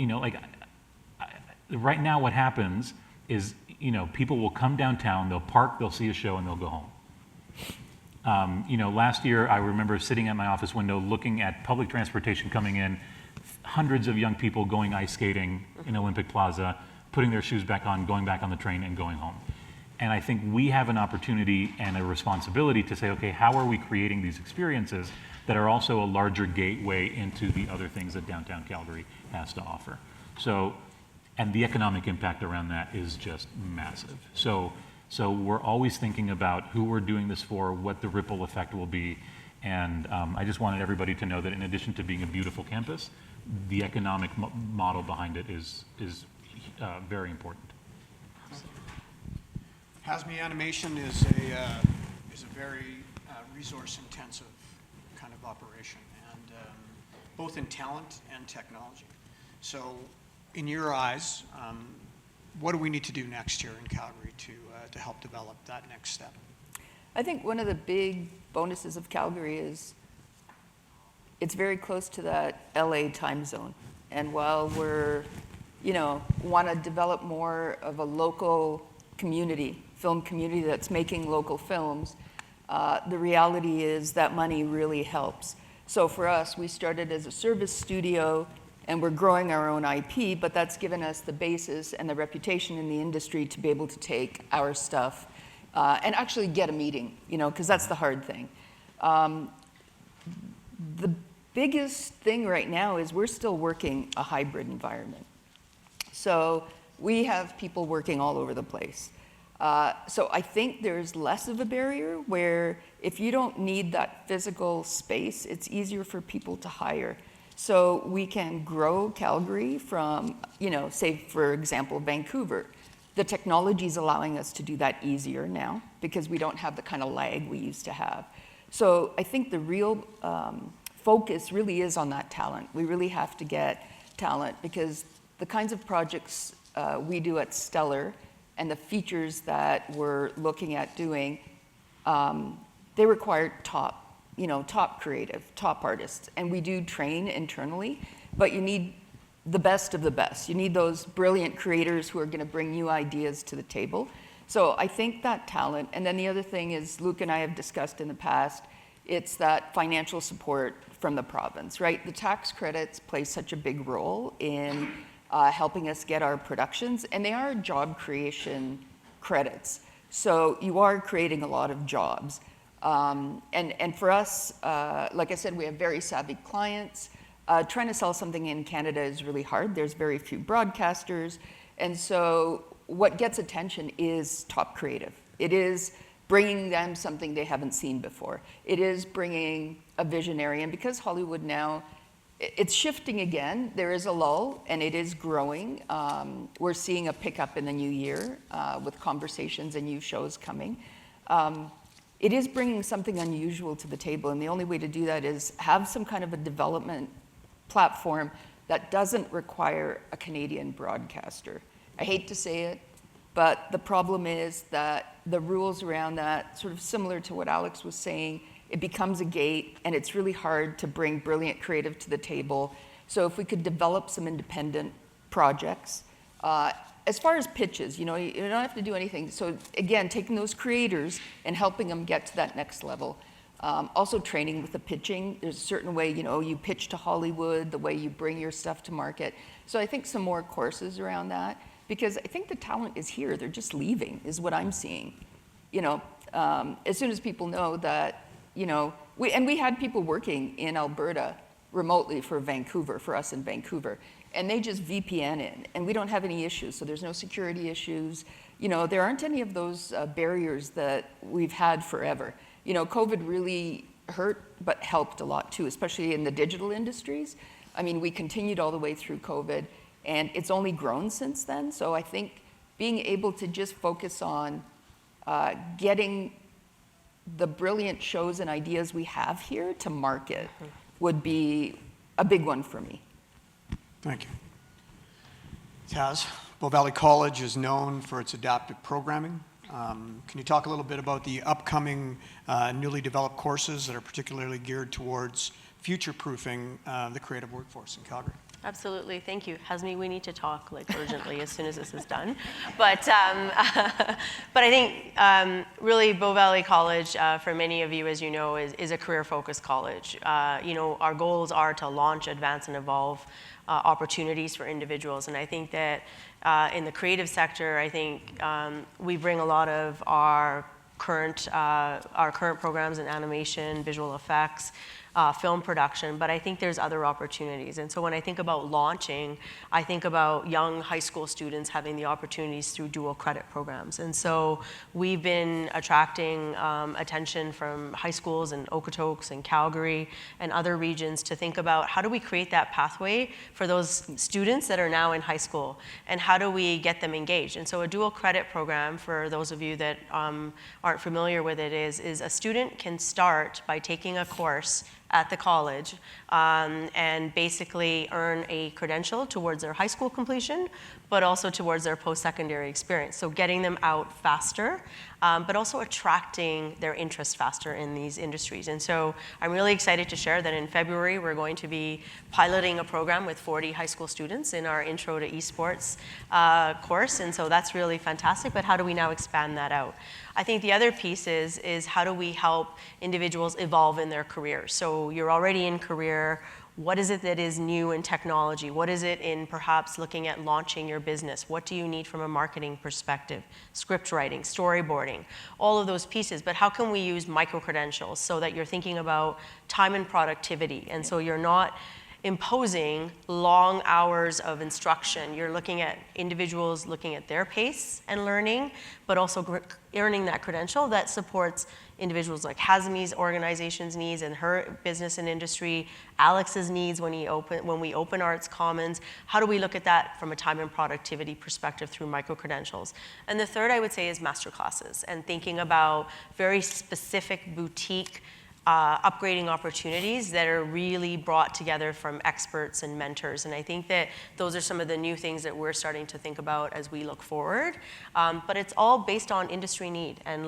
right now what happens is, people will come downtown, they'll park, they'll see a show, and they'll go home. Last year I remember sitting at my office window looking at public transportation coming in, hundreds of young people going ice skating in Olympic Plaza, putting their shoes back on, going back on the train, and going home. And I think we have an opportunity and a responsibility to say, okay, how are we creating these experiences that are also a larger gateway into the other things that downtown Calgary has to offer? So, and the economic impact around that is just massive. So we're always thinking about who we're doing this for, what the ripple effect will be, and I just wanted everybody to know that in addition to being a beautiful campus, the economic model behind it is very important. Hasme Animation is a very resource-intensive kind of operation, and both in talent and technology. So in your eyes, what do we need to do next year in Calgary to help develop that next step? I think one of the big bonuses of Calgary is it's very close to that LA time zone. And while we're, want to develop more of a local community, film community that's making local films, the reality is that money really helps. So for us, we started as a service studio and we're growing our own IP, but that's given us the basis and the reputation in the industry to be able to take our stuff and actually get a meeting, because that's the hard thing. The biggest thing right now is we're still working a hybrid environment. So we have people working all over the place. So I think there's less of a barrier where if you don't need that physical space, it's easier for people to hire. So we can grow Calgary from, say, for example, Vancouver. The technology is allowing us to do that easier now because we don't have the kind of lag we used to have. So I think the real focus really is on that talent. We really have to get talent because the kinds of projects we do at Stellar and the features that we're looking at doing, they require top creative, top artists. And we do train internally, but you need the best of the best. You need those brilliant creators who are going to bring new ideas to the table. So I think that talent, and then the other thing is Luke and I have discussed in the past, it's that financial support from the province, right? The tax credits play such a big role in helping us get our productions, and they are job creation credits. So you are creating a lot of jobs. And for us, like I said, we have very savvy clients. Trying to sell something in Canada is really hard. There's very few broadcasters. And so what gets attention is top creative. It is bringing them something they haven't seen before. It is bringing a visionary. And because Hollywood now, it's shifting again. There is a lull, and it is growing. We're seeing a pickup in the new year with conversations and new shows coming. It is bringing something unusual to the table, and the only way to do that is have some kind of a development platform that doesn't require a Canadian broadcaster. I hate to say it, but the problem is that the rules around that, sort of similar to what Alex was saying, it becomes a gate, and it's really hard to bring brilliant creative to the table. So if we could develop some independent projects, as far as pitches, you don't have to do anything. So again, taking those creators and helping them get to that next level. Also training with the pitching. There's a certain way, you pitch to Hollywood, the way you bring your stuff to market. So I think some more courses around that, because I think the talent is here. They're just leaving, is what I'm seeing. As soon as people know that, we had people working in Alberta remotely for us in Vancouver. And they just VPN in, and we don't have any issues, so there's no security issues. There aren't any of those barriers that we've had forever. COVID really hurt, but helped a lot too, especially in the digital industries. I mean, we continued all the way through COVID, and it's only grown since then. So I think being able to just focus on getting the brilliant shows and ideas we have here to market would be a big one for me. Thank you. Taz, Bow Valley College is known for its adaptive programming. Can you talk a little bit about the upcoming newly developed courses that are particularly geared towards future-proofing the creative workforce in Calgary? Absolutely, thank you. Hasmi, we need to talk urgently as soon as this is done. But I think really Bow Valley College, for many of you, as you know, is a career-focused college. Our goals are to launch, advance, and evolve opportunities for individuals. And I think that in the creative sector, I think we bring a lot of our current programs in animation, visual effects, film production, but I think there's other opportunities. And so when I think about launching, I think about young high school students having the opportunities through dual credit programs. And so we've been attracting attention from high schools in Okotoks and Calgary and other regions to think about how do we create that pathway for those students that are now in high school, and how do we get them engaged. And so a dual credit program, for those of you that aren't familiar with it, is a student can start by taking a course at the college and basically earn a credential towards their high school completion, but also towards their post-secondary experience. So getting them out faster, but also attracting their interest faster in these industries. And so I'm really excited to share that in February, we're going to be piloting a program with 40 high school students in our Intro to Esports course. And so that's really fantastic, but how do we now expand that out? I think the other piece is how do we help individuals evolve in their careers? So you're already in career. What is it that is new in technology? What is it in perhaps looking at launching your business? What do you need from a marketing perspective? Script writing, storyboarding, all of those pieces. But how can we use micro-credentials so that you're thinking about time and productivity? And so you're not imposing long hours of instruction. You're looking at individuals looking at their pace and learning, but also earning that credential that supports individuals like Hazmi's organization's needs and her business and industry, Alex's needs when we open Arts Commons. How do we look at that from a time and productivity perspective through micro-credentials? And the third, I would say, is masterclasses and thinking about very specific boutique upgrading opportunities that are really brought together from experts and mentors. And I think that those are some of the new things that we're starting to think about as we look forward. But it's all based on industry need and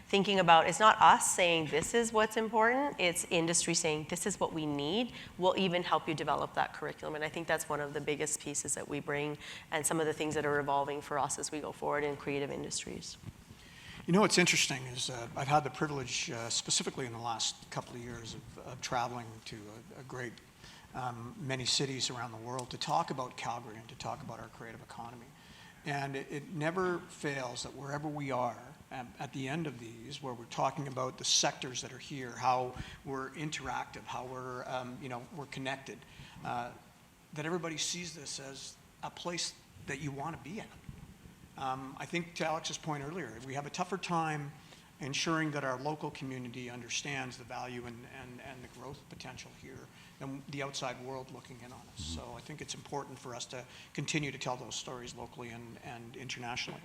thinking about, it's not us saying this is what's important, it's industry saying this is what we need. We'll even help you develop that curriculum. And I think that's one of the biggest pieces that we bring and some of the things that are evolving for us as we go forward in creative industries. You know what's interesting is I've had the privilege, specifically in the last couple of years, of traveling to a great many cities around the world to talk about Calgary and to talk about our creative economy. And it never fails that wherever we are, at the end of these, where we're talking about the sectors that are here, how we're interactive, how we're connected, that everybody sees this as a place that you want to be at. I think to Alex's point earlier, we have a tougher time ensuring that our local community understands the value and the growth potential here than the outside world looking in on us. So I think it's important for us to continue to tell those stories locally and internationally.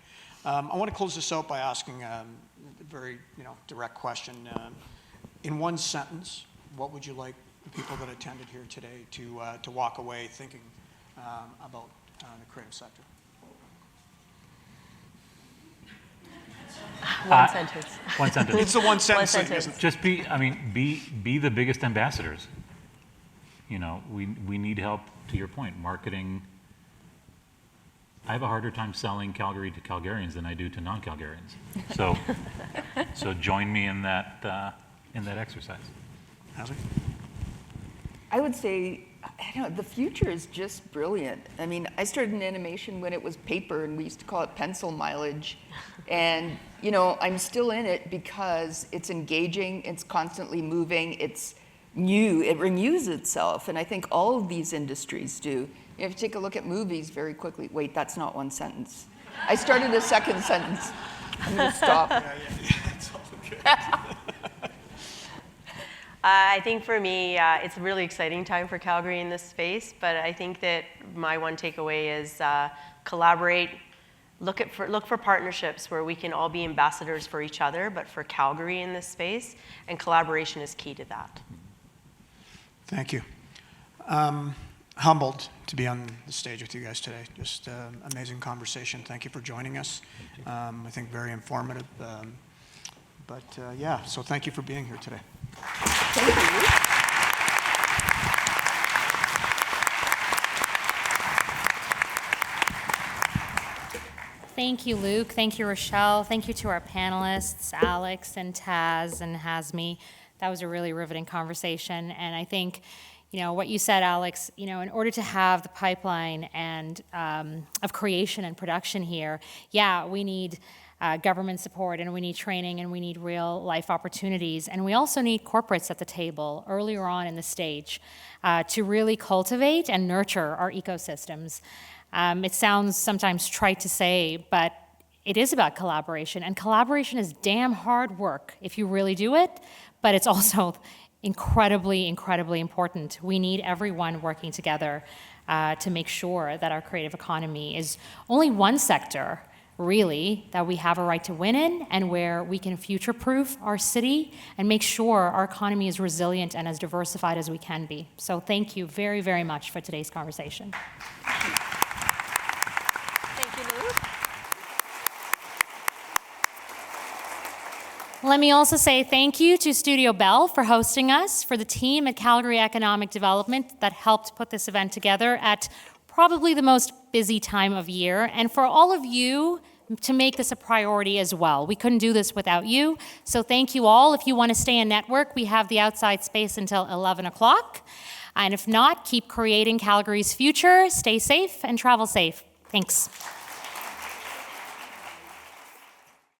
I want to close this out by asking a very direct question. In one sentence, what would you like the people that attended here today to walk away thinking about the creative sector? One sentence. One sentence. It's the one sentence thing, sentence. isn't it? Just be the biggest ambassadors. We need help, to your point, marketing. I have a harder time selling Calgary to Calgarians than I do to non-Calgarians. So join me in that exercise. Hazmi? I would say, the future is just brilliant. I mean, I started in animation when it was paper, and we used to call it pencil mileage. And, I'm still in it because it's engaging, it's constantly moving, it's new, it renews itself. And I think all of these industries do. If you take a look at movies very quickly, wait, that's not one sentence. I started a second sentence. I'm going to stop. Yeah, it's all good. I think for me, it's a really exciting time for Calgary in this space, but I think that my one takeaway is collaborate, look for partnerships where we can all be ambassadors for each other, but for Calgary in this space, and collaboration is key to that. Thank you. Humbled to be on the stage with you guys today. Just amazing conversation. Thank you for joining us. I think very informative. So thank you for being here today. Thank you. Thank you, Luke. Thank you, Rachelle. Thank you to our panelists, Alex and Taz and Hazmi. That was a really riveting conversation. And I think, what you said, Alex, in order to have the pipeline and of creation and production here, we need government support, and we need training, and we need real life opportunities. And we also need corporates at the table earlier on in the stage to really cultivate and nurture our ecosystems. It sounds sometimes trite to say, but it is about collaboration. And collaboration is damn hard work if you really do it, but it's also incredibly, incredibly important. We need everyone working together to make sure that our creative economy is only one sector really, that we have a right to win in and where we can future-proof our city and make sure our economy is resilient and as diversified as we can be. So thank you very, very much for today's conversation. Thank you, Lou. Let me also say thank you to Studio Bell for hosting us, for the team at Calgary Economic Development that helped put this event together at probably the most busy time of year, and for all of you to make this a priority as well. We couldn't do this without you, so thank you all. If you want to stay in network, we have the outside space until 11 o'clock. And if not, keep creating Calgary's future. Stay safe and travel safe. Thanks.